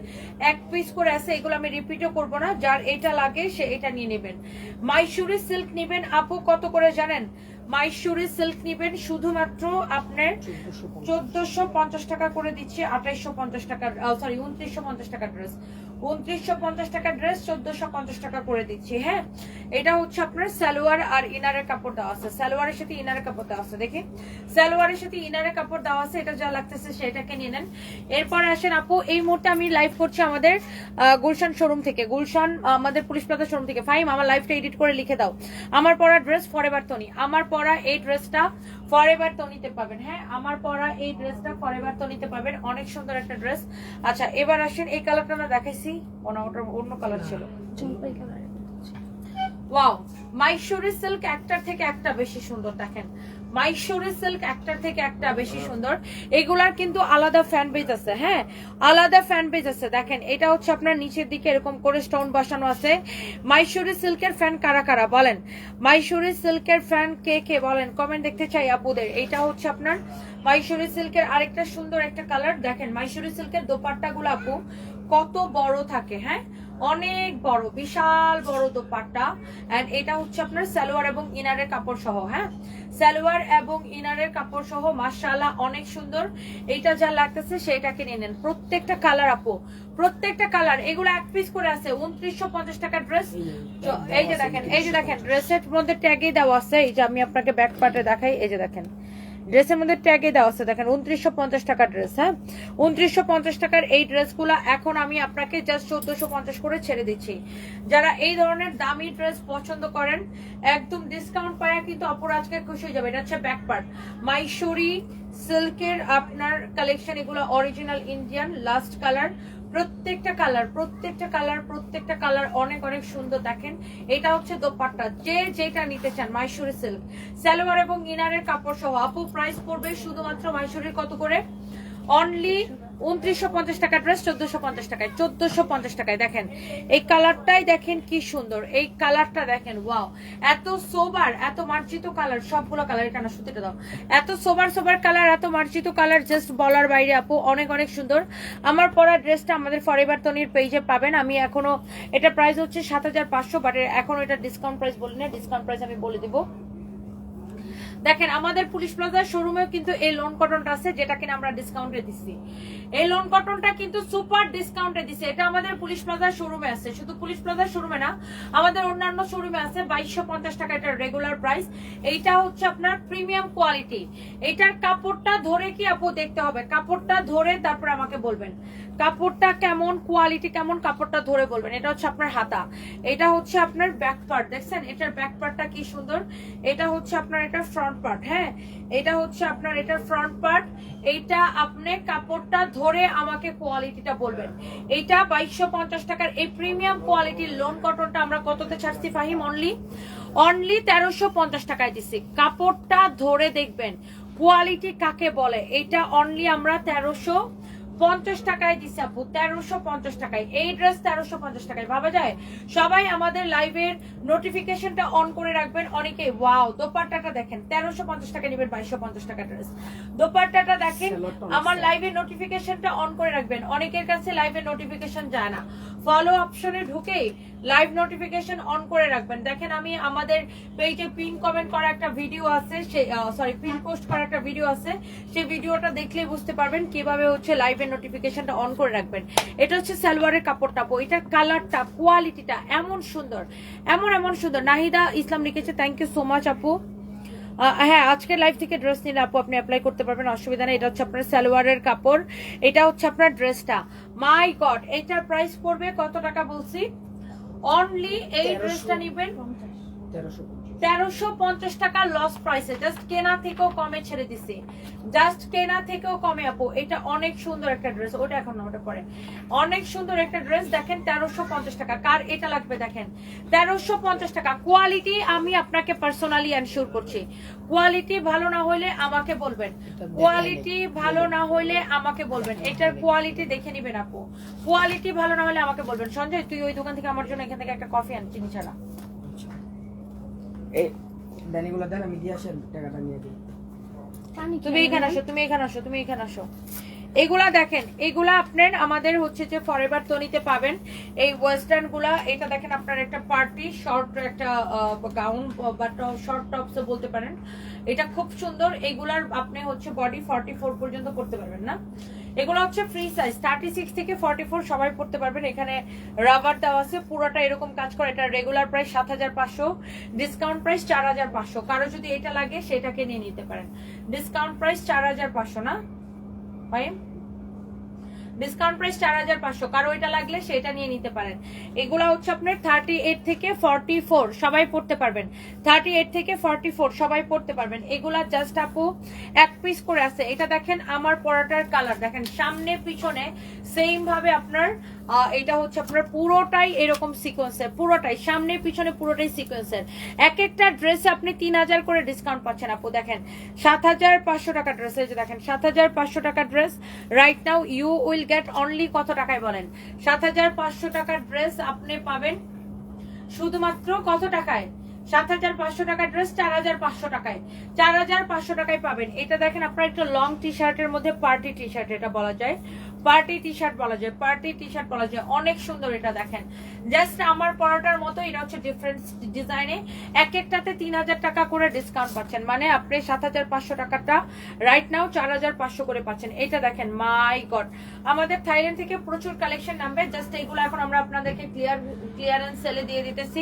এক পিস করে আছে, এগুলো আমি রিপিটও করবো না। যার এটা লাগে সে এটা নিয়ে নেবেন। মাইশোরি সিল্ক নিবেন আপু কত করে জানেন? মাইশোরি সিল্ক নিবেন শুধুমাত্র আপনার 1450 টাকা করে দিচ্ছে। 2850 টাকার, সরি 2950 টাকার ড্রেস, 2950 টাকার ড্রেস 1450 টাকা করে দিচ্ছি, হ্যাঁ এটা হচ্ছে আপনার সালোয়ার আর ইনারের কাপড় দেওয়া আছে, সালোয়ারের সাথে ইনারের কাপড় দেওয়া আছে। দেখি সালোয়ারের সাথে ইনারের কাপড় দেওয়া আছে, এটা যা লাগতেছে সেটাকে নিয়ে নেন। এরপর আসেন আপু, এই মুহূর্তে আমি লাইভ করছি আমাদের গুলশান শোরুম থেকে, গুলশান আমাদের পুলিশ প্লাজা শোরুম থেকে। ফাইম আমার লাইভটা এডিট করে লিখে দাও, আমার পরা ড্রেস ফরএভার তনি, আমার পরা এই ড্রেসটা ফরএভার তনিতে পাবেন, হ্যাঁ আমার পরা এই ড্রেসটা ফরএভার তনিতে পাবেন। অনেক সুন্দর একটা ড্রেস। আচ্ছা এবার আসেন, এই কালারটা না দেখাইছি, ওটার অন্য কালার ছিল, Champai colour. Wow, Mysori silk একটার থেকে একটা বেশি সুন্দর। দেখেন মাইশোরি সিল্ক একটার থেকে একটা বেশি সুন্দর। এগুলার কিন্তু আলাদা ফ্যান পেজ আছে, হ্যাঁ আলাদা ফ্যান পেজ আছে। দেখেন এটা হচ্ছে আপনার নিচের দিকে এরকম করে স্টোন বসানো আছে। মাইশোরি সিল্কের ফ্যান কারা কারা বলেন? মাইশোরি সিল্কের ফ্যান কে কে বলেন? কমেন্ট দেখতে চাই আপুদের। এটা হচ্ছে আপনার মাইশোরি সিল্কের আরেকটা সুন্দর একটা কালার। দেখেন মাইশোরি সিল্কের দোপাট্টা গুলো আপু কত বড় থাকে, হ্যাঁ অনেক বড়, বিশাল বড় দোপাট্টা। এন্ড এটা হচ্ছে আপনার সালোয়ার এবং ইনারের কাপড় সহ, হ্যাঁ সালোয়ার এবং ইনারের কাপড় সহ মাশাআল্লাহ অনেক সুন্দর। এইটা যা লাগতেছে সেটাকে নিয়ে নেন। প্রত্যেকটা কালার আপু, প্রত্যেকটা কালার, এগুলো এক পিস করে আছে। 2950 টাকা ড্রেস। এই যে দেখেন, এই যে দেখেন ড্রেসের মধ্যে ট্যাগে দেওয়া আছে, এই যে আমি আপনাকে ব্যাক পার্টে দেখাই, এই যে দেখেন ড্রেসের মধ্যে ট্যাগে দেওয়া আছে। দেখেন 2950 টাকার ড্রেস, হ্যাঁ 2950 টাকার এই ড্রেসগুলো এখন আমি আপনাকে জাস্ট 1450 করে ছেড়ে দিচ্ছি। যারা এই ধরনের দামি ড্রেস পছন্দ করেন একদম ডিসকাউন্ট পায় কিন্তু অপর আজকে খুশি হয়ে যাবে। এটা হচ্ছে ব্যাক পার্ট, মাইশোরি সিল্কের আপনার কালেকশন, এগুলো অরিজিনাল ইন্ডিয়ান লাস্ট কালার। প্রত্যেকটা কালার অনেক অনেক সুন্দর। দেখেন এটা হচ্ছে দোপাট্টা, যে যেটা নিতে চান মাইসুরি সিল্ক সালোয়ার এবং ইনারের কাপড় সহ। আপু প্রাইস পড়বে শুধুমাত্র মাইসুরির কত করে? অনলি 2950 টাকা ড্রেস 1450 টাকায়, 1450 টাকায়। দেখেন এই কালারটাই দেখেন কি সুন্দর, এই কালারটা দেখেন, ওয়াও, এত সোবার, এত মার্জিত কালার, সবগুলো কালার কেন সুতিটা দাও, এত সোবার কালার, এত মার্জিত কালার, জাস্ট বলার বাইরে আপু, অনেক অনেক সুন্দর। আমার পরা ড্রেসটা আমাদের ফরএভার তনির পেজে পাবেন। আমি এখনো এটা প্রাইস হচ্ছে 7500, বাট এখনো এটা ডিসকাউন্ট প্রাইস বলি না, ডিসকাউন্ট প্রাইস আমি বলে দিব। দেখেন আমাদের পুলিশ প্লাজার শোরুমেও কিন্তু এই লোন কটনটা আছে, যেটা কিনা আমরা ডিসকাউন্টে দিচ্ছি। এই লোন কটনটা কিন্তু সুপার ডিসকাউন্টে দিচ্ছে। এটা আমাদের পুলিশ প্লাজার শোরুমে আছে, শুধু পুলিশ প্লাজার শোরুমে না, আমাদের অন্যান্য শোরুমে আছে 2250 টাকা এটা রেগুলার প্রাইস। এইটা হচ্ছে আপনার প্রিমিয়াম কোয়ালিটি। এটার কাপড়টা ধরে কি আপু দেখতে হবে, কাপড়টা ধরে তারপর আমাকে বলবেন কাপড়টা কেমন, কোয়ালিটি কেমন, কাপড়টা ধরে বলবেন। এটা হচ্ছে আপনার হাতা, এটা হচ্ছে আপনার ব্যাক পার্ট, দেখছেন এটার ব্যাক পার্টটা কি সুন্দর, এটা হচ্ছে আপনার এটার ফ্রন্ট পার্ট, হ্যাঁ এটা হচ্ছে আপনার এটার ফ্রন্ট পার্ট। এইটা আপনি কাপড়টা ধরে আমাকে কোয়ালিটিটা বলবেন। এইটা 2250 টাকার এই প্রিমিয়াম কোয়ালিটির লোন কটনটা আমরা কততে ছাড়ছি ফাহিম? অনলি 1350 টাকায় দিচ্ছি। কাপড়টা ধরে দেখবেন কোয়ালিটি কাকে বলে। এইটা অনলি আমরা 1350 টাকায় দিচ্ছি আপু, 1350 টাকায় এই ড্রেস 1350 টাকায়। ভাবা যায়? সবাই আমাদের লাইভের নোটিফিকেশনটা অন করে রাখবেন। অনেকে ওয়াও দোপাট্টাটা দেখেন, 1350 টাকা নেবেন 2250 টাকা ড্রেস। দোপাট্টাটা দেখেন, আমার লাইভের নোটিফিকেশনটা অন করে রাখবেন। অনেকের কাছে লাইভের নোটিফিকেশন যায় না, ফলো অপশনে ঢুকেই লাইভ নোটিফিকেশন অন করে রাখবেন। দেখেন আমি আমাদের পেজে পিন কমেন্ট করা একটা ভিডিও আছে, পিন পোস্ট করা একটা ভিডিও আছে, সেই ভিডিওটা দেখলে বুঝতে পারবেন কিভাবে হচ্ছে লাইভের নোটিফিকেশনটা অন করে রাখবেন। এটা হচ্ছে সালোয়ারের কাপড়টা, এটার কালারটা, কোয়ালিটিটা এমন সুন্দর, এমন সুন্দর। নাহিদা ইসলাম লিখেছে, থ্যাংক ইউ সো মাচ আপু। হ্যাঁ আজকের লাইভ থেকে ড্রেস নিলে আপু আপনি অ্যাপ্লাই করতে পারবেন, অসুবিধা নেই। এটা হচ্ছে আপনার সালোয়ারের কাপড়, এটা হচ্ছে আপনার ড্রেসটা। মাই গড, এটার প্রাইস পড়বে কত টাকা বলছি? অনলি এই ড্রেসটা নিবেন 1350 টাকা লস প্রাইসে, জাস্ট কেনা থেকেও কমে ছেড়ে দিছি, জাস্ট কেনা থেকেও কমে আপু। এটা অনেক সুন্দর একটা ড্রেস, ওটা এখন না ওটা পরে, অনেক সুন্দর একটা ড্রেস। দেখেন 1350 টাকা, কার এটা লাগবে দেখেন 1350 টাকা। কোয়ালিটি আমি আপনাকে পার্সোনালি এনশিওর করছি, কোয়ালিটি ভালো না হইলে আমাকে বলবেন, কোয়ালিটি ভালো না হইলে আমাকে বলবেন। এটার কোয়ালিটি দেখে নিবেন আপু, কোয়ালিটি ভালো না হলে আমাকে বলবেন। সঞ্জয় তুই ওই দোকান থেকে আমার জন্য এখান থেকে একটা কফি আন, চিনি ছাড়া। এই দানিগুলো দেন, আমি দিয়ে আসেন, টাকাটা নিয়ে দিই। তুমি এখানে আসো, তুমি এখানে আসো, তুমি এখানে আসো। এগুলা দেখেন, এগুলা আপনার আমাদের হচ্ছে যে ফরএভার তনিতে পাবেন এই ওয়েস্টার্ন গুলা। এটা দেখেন আপনার একটা পার্টি শর্ট একটা গাউন বা শর্ট টপস বলতে পারেন, এটা খুব সুন্দর। এগুলার আপনি হচ্ছে বডি 44 পর্যন্ত করতে পারবেন না, এগুলো হচ্ছে ফ্রি সাইজ 36 থেকে 44 সবাই পড়তে পারবেন। এখানে রাবার দেওয়া আছে, পুরোটা এরকম কাজ করে। এটা রেগুলার প্রাইস 7500, ডিসকাউন্ট প্রাইস 4500। কারো যদি এটা লাগে সেটাকে নিয়ে নিতে পারেন। ডিসকাউন্ট প্রাইস 4500 না ভাই, ডিসকাউন্ট প্রাইস 4500, কারো এটা লাগলে সেটা নিয়ে নিতে পারেন। এগুলা হচ্ছে আপনার 38 থেকে 44 সবাই পড়তে পারবেন, 38 থেকে 44 সবাই পড়তে পারবেন। এগুলা জাস্ট আপু এক পিস করে আছে। এটা দেখেন আমার পরাটার কালার দেখেন, সামনে পিছনে সেম ভাবে আপনার এটা হচ্ছে আপনার পুরোটাই এরকম সিকোয়েন্সের, পুরোটাই সামনে পিছনে পুরোটাই সিকোয়েন্সের। এক একটা ড্রেসে আপনি 3000 করে ডিসকাউন্ট পাচ্ছেন আপু। দেখেন 7500 টাকা ড্রেস, এই যে দেখেন 7500 টাকা dress right now you will get only কত টাকায় বলেন? 7500 টাকার ড্রেস আপনি পাবেন শুধুমাত্র কত টাকায়? 7500 টাকার ড্রেস 4500 টাকায়, 4500 টাকায় পাবেন। এটা দেখেন আপনার একটা লং টি শার্টের মধ্যে পার্টি টি শার্ট, এটা বলা যায় পার্টি টি শার্ট বলা যায়, পার্টি টি শার্ট বলা যায়, অনেক সুন্দর। এটা দেখেন জাস্ট আমার পরাটার মতো, এটা হচ্ছে ডিফারেন্ট ডিজাইনে। এক একটাতে 3000 টাকা করে ডিসকাউন্ট পাচ্ছেন, মানে আপনি 7500 টাকাটা রাইট নাও 4500 করে পাচ্ছেন। এটা দেখেন মাই গড, আমাদের থাইল্যান্ড থেকে প্রচুর কালেকশন নামবে, জাস্ট এগুলো এখন আমরা আপনাদেরকে ক্লিয়ারেন্স সেলে দিয়ে দিতেছি।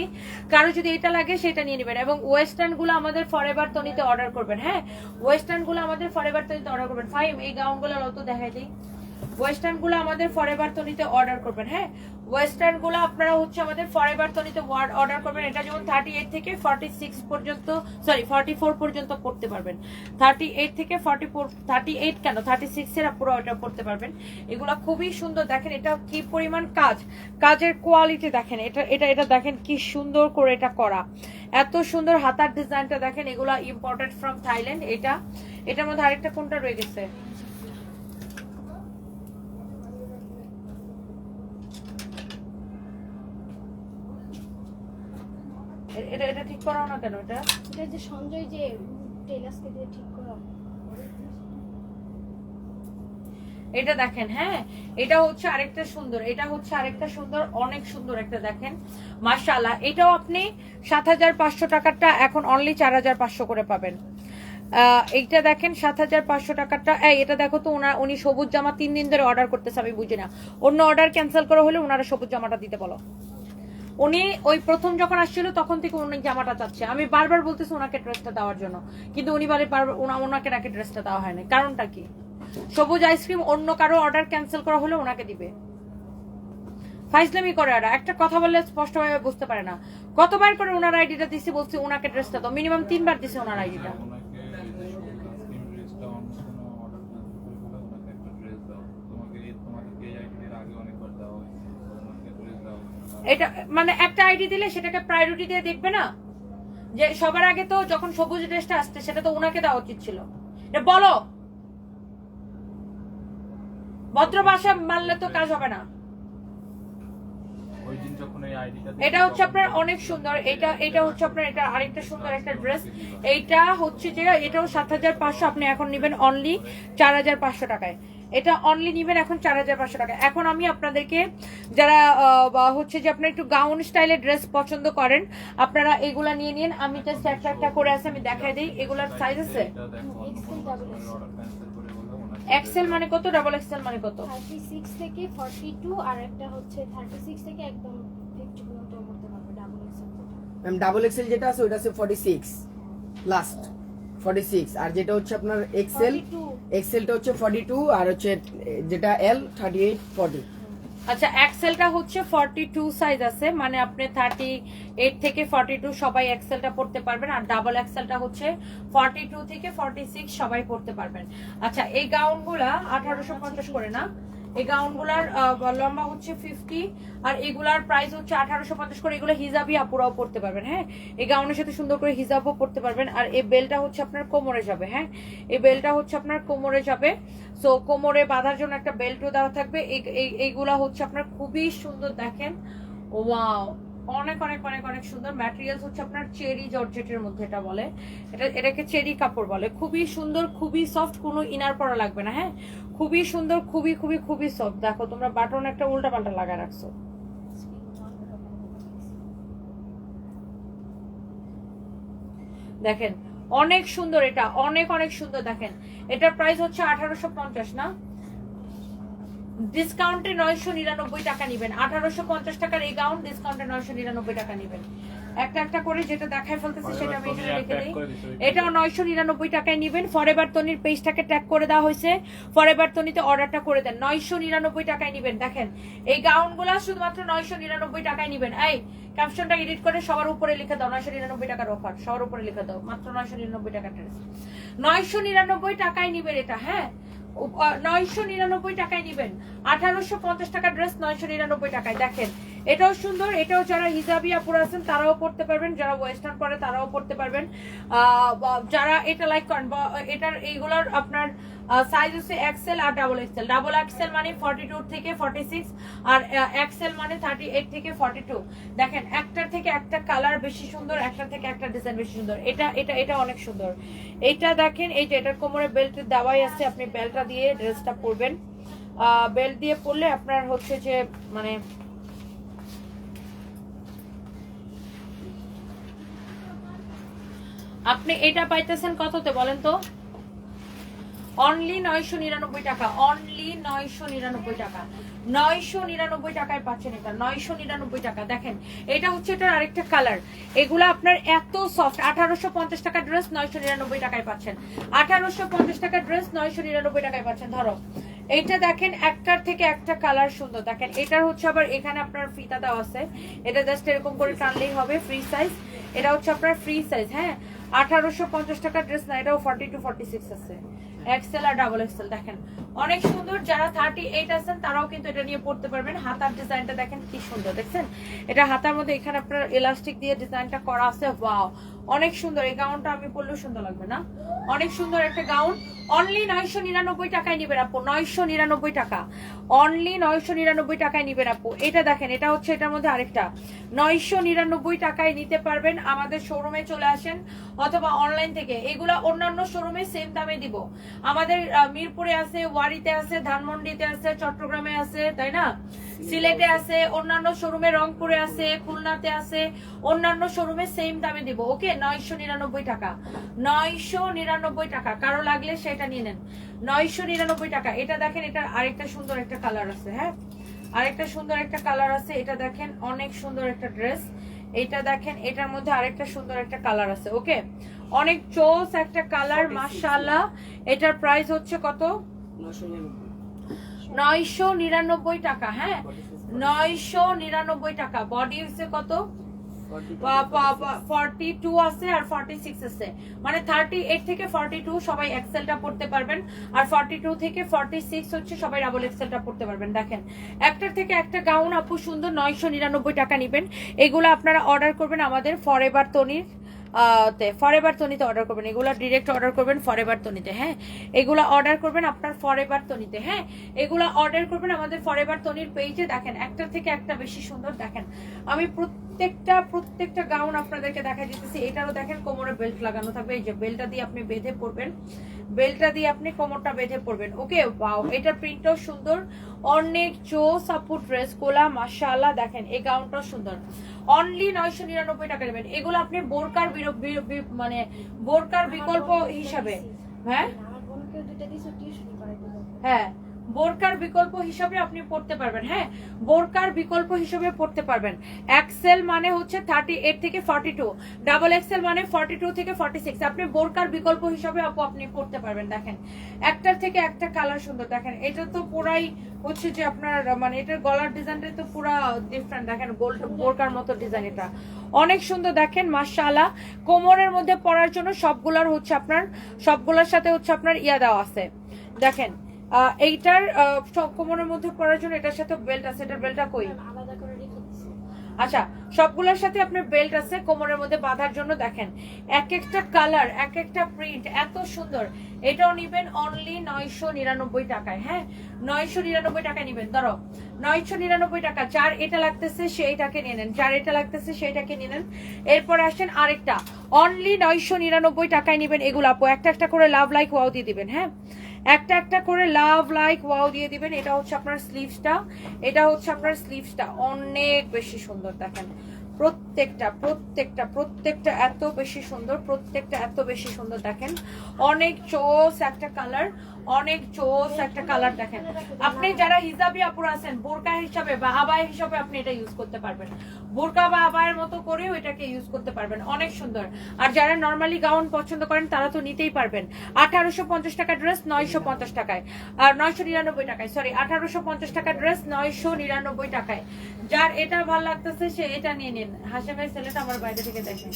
কারো যদি এটা লাগে সেটা নিয়ে নেবেন। এবং ওয়েস্টার্ন গুলো আমাদের ফরএভার তনিতে অর্ডার করবেন, হ্যাঁ ওয়েস্টার্ন গুলো আমাদের ফরএভার তনিতে অর্ডার করবেন। ফাইম এই গাউন গুলো অত দেখাই দিই, ওয়েস্টার্ন গুলো আমাদের ফরএভার তনিতে অর্ডার করবেন। হ্যাঁ, ওয়েস্টার্ন গুলো আপনারা হচ্ছে আমাদের ফরএভার তনিতে অর্ডার করবেন। এটা যেমন 38 থেকে 46 পর্যন্ত, সরি 44 পর্যন্ত পড়তে পারবেন। 38 থেকে 44, 38 কেন 36 এর পুরো এটা পড়তে পারবেন। এগুলা খুবই সুন্দর। দেখেন এটা কি পরিমাণ কাজ, কাজের কোয়ালিটি দেখেন। এটা এটা এটা দেখেন কি সুন্দর করে এটা করা, এত সুন্দর হাতার ডিজাইনটা দেখেন। এগুলা ইম্পোর্টেড ফ্রম থাইল্যান্ড। এটা এটার মধ্যে আরেকটা কোনটা রয়ে গেছে, এটা এটা ঠিক করাও না কেন? এটা এটা যে সঞ্জয় যে টেলার্সকে দিয়ে ঠিক করা, এটা দেখেন। হ্যাঁ, এটা হচ্ছে আরেকটা সুন্দর, এটা হচ্ছে আরেকটা সুন্দর, অনেক সুন্দর একটা দেখেন মাশাআল্লাহ। এটাও আপনি 7500 টাকারটা এখন অনলি 4500 করে পাবেন। এইটা দেখেন 7500 টাকারটা। এটা দেখো তো, উনি সবুজ জামা 3 দিন ধরে অর্ডার করতেছে, আমি বুঝি না। অন্য অর্ডার ক্যান্সেল করা হলে ওনারা সবুজ জামাটা দিতে বলো। উনি ওই প্রথম যখন আসছিল তখন থেকে উনি জামাটা চাচ্ছে, আমি বারবার বলতেছি ওনাকে ড্রেসটা দেওয়ার জন্য, কিন্তু উনি বলে বারবার ওনাকে নাকি ড্রেসটা দেওয়া হয় না। কারণটা কি? সবুজ আইসক্রিম অন্য কারো অর্ডার ক্যান্সেল করা হলে ওনাকে দিবে। ফাইজলামি করে ওরা, একটা কথা বললে স্পষ্টভাবে বুঝতে পারে না। কতবার করে ওনার আইডিটা দিছি, বলছি ওনাকে ড্রেসটা দাও, মিনিমাম 3 বার দিছে ওনার আইডিটা। এটা মানে একটা আইডি দিলে সেটাকে প্রায়োরিটি দিয়ে দেখবে না, যে সবার আগে তো যখন সবুজ ড্রেসটা আসছে সেটা তো ওনাকে দেওয়া উচিত ছিল। এটা বলো, ভদ্র ভাষা মানলে তো কাজ হবে না। এটা হচ্ছে আপনার অনেক সুন্দর। এটা এটা হচ্ছে আপনার, এটা আরেকটা সুন্দর একটা ড্রেস। এইটা হচ্ছে যে এটাও 7500, আপনি এখন নিবেন অনলি 4500 টাকায়। এটা অনলি নিবেন এখন 4500 টাকা। এখন আমি আপনাদেরকে, যারা হচ্ছে যে আপনারা একটু গাউন স্টাইলের ড্রেস পছন্দ করেন, আপনারা এগুলা নিয়ে নিন। আমি জাস্ট একটা একটা করে আছে, আমি দেখাই দিই। এগুলার সাইজ আছে এক্সেল মানে কত, ডাবল এক্সেল মানে কত? 36 থেকে 42, আর একটা হচ্ছে 36 থেকে একদম 50 পর্যন্ত করতে পারবে double XL. Ma'am double XL যেটা আছে ওটা আছে 46 লাস্ট 46, আর যেটা হচ্ছে আপনার এক্সেল, এক্সেলটা হচ্ছে 42, আর হচ্ছে যেটা এল 38 40। আচ্ছা, এক্সেলটা হচ্ছে 42 সাইজ আছে, মানে আপনি 38 থেকে 42 সবাই এক্সেলটা পড়তে পারবেন, আর ডাবল এক্সেলটা হচ্ছে 42 থেকে 46 সবাই পড়তে পারবেন। আচ্ছা, এই গাউনগুলা 1850 করে না? এই গাউনগুলার লম্বা হচ্ছে 50, আর এগুলার প্রাইস হচ্ছে 1850 করে। এগুলো হিজাবি আপুরাও পড়তে পারবেন। হ্যাঁ, এই গাউনের সাথে সুন্দর করে হিজাবও পড়তে পারবেন। আর এই বেলটা হচ্ছে আপনার কোমরে যাবে। হ্যাঁ, এই বেলটা হচ্ছে আপনার কোমরে যাবে। সো কোমরে বাঁধার জন্য একটা বেল্টও দেওয়া থাকবে। এইগুলা হচ্ছে আপনার খুবই সুন্দর দেখেন। ওয়াও, অনেক অনেক অনেক অনেক সুন্দর। ম্যাটেরিয়ালস হচ্ছে আপনার চেরি জর্জেটের মধ্যে, এটা বলে, এটাকে চেরি কাপড় বলে। খুবই সুন্দর, খুবই সফট, কোনো ইনার পরা লাগবে না। হ্যাঁ, খুবই সুন্দর, খুবই খুবই খুবই সফট। দেখো তোমরা বাটন একটা উল্টা পাল্টা লাগায় রাখছো। দেখেন অনেক সুন্দর, এটা অনেক অনেক সুন্দর। দেখেন এটার প্রাইস হচ্ছে 1850 না, ডিসকাউন্টে 999 টাকা নিবেন। 1850 টাকার এই গাউন ডিসকাউন্টে 999 টাকা নিবেন। একটা একটা করে যেটা দেখাই ফেলতেছি সেটা আমি এখানে লিখে দিই। এটাও 999 টাকায় নিবেন। ফরএভার তনির পেজটাকে ট্যাগ করে দেওয়া হয়েছে, ফরএভার তনিতে অর্ডারটা করে দেন। 999 টাকায় নিবেন। দেখেন এই গাউনগুলা শুধুমাত্র 999 টাকায় নিবেন। এই ক্যাপশনটা এডিট করে সবার উপরে লিখে দাও 999 টাকার অফার, সবার উপরে লিখে দাও মাত্র 999 টাকার ড্রেস। 999 টাকায় নিবেন এটা। হ্যাঁ, 999 টাকায় নিবেন। 1850 টাকা ড্রেস 999 টাকায়। দেখেন এটাও সুন্দর, এটাও যারা হিজাবি আপুরা আছেন তারাও পড়তে পারবেন, যারা ওয়েস্টার্ন পরে তারাও পড়তে পারবেন, যারা এটা লাইক করেন। এটার এইগুলোর আপনার সাইজ হচ্ছে এক্সেল আর ডাবল এক্সেল। ডাবল এক্সেল মানে 42 থেকে 46, আর এক্সেল মানে 38 থেকে 42। দেখেন একটার থেকে একটা কালার বেশি সুন্দর, একটার থেকে একটা ডিজাইন বেশি সুন্দর। এটা এটা এটা অনেক সুন্দর। এইটা দেখেন, এই যে এটার কোমরে বেল্ট দেওয়াই আছে, আপনি বেল্টটা দিয়ে ড্রেসটা পরবেন। বেল্ট দিয়ে পরলে আপনার হচ্ছে যে মানে আপনি এটা পাইতেছেন কততে বলেন তো? অনলি 999 টাকা, অনলি 999 টাকা। 999 টাকায় পাচ্ছেন এটা, 999 টাকা। দেখেন এটা হচ্ছে এটার আরেকটা কালার। এগুলা আপনার এত সফট। 1850 টাকা ড্রেস 999 টাকায় পাচ্ছেন। 1850 টাকা ড্রেস 999 টাকায় পাচ্ছেন। ধরো এইটা দেখেন একটার থেকে একটা কালার সুন্দর দেখেন। এটার হচ্ছে আবার এখানে আপনার ফিতা দেওয়া আছে, এটা জাস্ট এরকম করে টানলেই হবে, ফ্রি সাইজ। এটা হচ্ছে আপনার ফ্রি সাইজ, হ্যাঁ 1850 টাকা ড্রেস না, এটাও 42-46 আছে, এক্সেল আর ডাবল এক্সেল। দেখেন অনেক সুন্দর, যারা 38 আছেন তারাও কিন্তু এটা নিয়ে পড়তে পারবেন। হাতার ডিজাইনটা দেখেন কি সুন্দর, দেখছেন এটা হাতার মধ্যে এখানে আপনার এলাস্টিক দিয়ে ডিজাইনটা করা আছে, ওয়াও অনেক সুন্দর। এই গাউনটা আমি পরলেও সুন্দর লাগবে না? অনেক সুন্দর একটা গাউন, অনলি 999 টাকায় নিবেন আপু, 999 টাকা, অনলি 999 টাকায় নিবেন আপু। এটা দেখেন, এটা হচ্ছে এটার মধ্যে আরেকটা 999 টাকায় নিতে পারবেন। আমাদের শোরুমে চলে আসেন অথবা অনলাইন থেকে, এগুলা অন্যান্য শোরুমে সেম দামে দিব। আমাদের মিরপুরে আছে, ওয়ারিতে আছে, ধানমন্ডিতে আছে, চট্টগ্রামে আছে, তাই না, সিলেটে আছে, অন্যান্য শোরুমে রংপুরে আছে, খুলনাতে আছে, অন্যান্য শোরুমে সেম দামে দিব। ওকে 999 টাকা, 999 টাকা, কারো লাগলে সেটা নিয়ে নেন, 999 টাকা। এটা দেখেন, এটা আরেকটা সুন্দর একটা কালার আছে, হ্যাঁ আরেকটা সুন্দর একটা কালার আছে, এটা দেখেন অনেক সুন্দর একটা ড্রেস। এটা দেখেন, এটার মধ্যে আরেকটা সুন্দর একটা কালার আছে, ওকে অনেক চোস একটা কালার, মাশাআল্লাহ। এটার প্রাইস হচ্ছে কত? 999 টাকা, হ্যাঁ 999 টাকা। বডি হচ্ছে কত? 42 আছে আর 46 আছে, মানে 38 থেকে 42 সবাই এক্সেলটা পড়তে পারবেন, আর 42 থেকে 46 হচ্ছে সবাই ডাবল এক্সেলটা পড়তে পারবেন। দেখেন একটার থেকে একটা গাউন আপু সুন্দর, 999 টাকা নিবেন। এগুলো আপনারা অর্ডার করবেন আমাদের ফরএভার তনির ফরএভার তনিতে অর্ডার করবেন, এগুলো ডিরেক্ট অর্ডার করবেন ফরএভার তনিতে, হ্যাঁ এগুলো অর্ডার করবেন আপনার ফরএভার তনিতে, হ্যাঁ এগুলো অর্ডার করবেন আমাদের ফরএভার তনির পেজে। দেখেন একটার থেকে একটা বেশি সুন্দর। দেখেন আমি প্রত্যেকটা গাউন আপনাদেরকে দেখা দিতেছি। এটারও দেখেন কোমরে বেল্ট লাগানো থাকবে, এই যে বেল্টটা দিয়ে আপনি বেঁধে পড়বেন, বেল্টটা দিয়ে আপনি কোমরটা বেঁধে পড়বেন, ওকে ওয়াও। এটার প্রিন্টটাও সুন্দর, অনেক জোস আপু ড্রেস গুলা, মাশাআল্লাহ। দেখেন এই গাউনটাও সুন্দর, অনলি 999 টাকা নেবেন। এগুলো আপনি বোরকার মানে বোরকার বিকল্প হিসাবে, হ্যাঁ আমার বোনকে দুটো দিয়েছে টিউশন করাইতে যাবে। হ্যাঁ বোরকার বিকল্প হিসাবে আপনি পড়তে পারবেন, হ্যাঁ বোরকার বিকল্প হিসাবে পড়তে পারবেন। এক্সেল মানে হচ্ছে 38 থেকে 42, ডাবল এক্সেল মানে 42 থেকে 46, আপনি বোরকার বিকল্প হিসাবে আপনি পড়তে পারবেন। দেখেন একটার থেকে একটা কালার সুন্দর। দেখেন এটা তো পুরাই হচ্ছে যে আপনার মানে এটার গলার ডিজাইনটা তো পুরা ডিফারেন্ট, দেখেন গোল্ড বোরকার মতো ডিজাইন, এটা অনেক সুন্দর। দেখেন মাশাআল্লাহ, কোমরের মধ্যে পরার জন্য সবগুলার হচ্ছে আপনার সবগুলোর সাথে হচ্ছে আপনার ইয়া দেওয়া আছে। দেখেন এইটার কোমরের মধ্যে পরার জন্য এটার সাথে বেল্ট আছে, এটার বেল্টটা কই? আলাদা করে রেখে দিছি। আচ্ছা সবগুলোর সাথে আপনার বেল্ট আছে কোমরের মধ্যে বাঁধার জন্য। দেখেন এক একটা কালার, এক একটা প্রিন্ট এত সুন্দর। এটাও নিবেন অনলি 999 টাকায়, হ্যাঁ 999 টাকায় নিবেন। ধরো 999 টাকা, যার এটা লাগতেছে সেইটাকে নিয়ে নেন, যার এটা লাগতেছে সেইটাকে নিয়ে নেন। এরপর আসেন আরেকটা, অনলি 999 টাকায় নিবেন। এগুলো আপু একটা একটা করে লাভ লাইক ওয়াও দিয়ে দিবেন, হ্যাঁ একটা একটা করে লাভ লাইক ওয়াও দিয়ে দিবেন। এটা হচ্ছে আপনার স্লিভসটা, এটা হচ্ছে আপনার স্লিভসটা অনেক বেশি সুন্দর। দেখেন প্রত্যেকটা এত বেশি সুন্দর, প্রত্যেকটা এত বেশি সুন্দর। দেখেন অনেক চোস একটা কালার, অনেক চোস একটা কালার। দেখেন আপনি যারা হিজাবি আপুরা আছেন, বোরকা হিসাবে বা আবায়া হিসাবে আপনি এটা ইউজ করতে পারবেন, বোরকা বা আবায়ের মতো করেও এটাকে ইউজ করতে পারবেন, অনেক সুন্দর। আর যারা নর্মালি গাউন পছন্দ করেন তারা তো নিতেই পারবেন। 1850 টাকা ড্রেস 950 টাকায়, আর 999 টাকায়, সরি 1850 টাকা ড্রেস 999 টাকায়। যার এটা ভালো লাগতেছে সে এটা নিয়ে নিন। হাশেমের ছেলেটা আমার বাইরে থেকে দেখেন।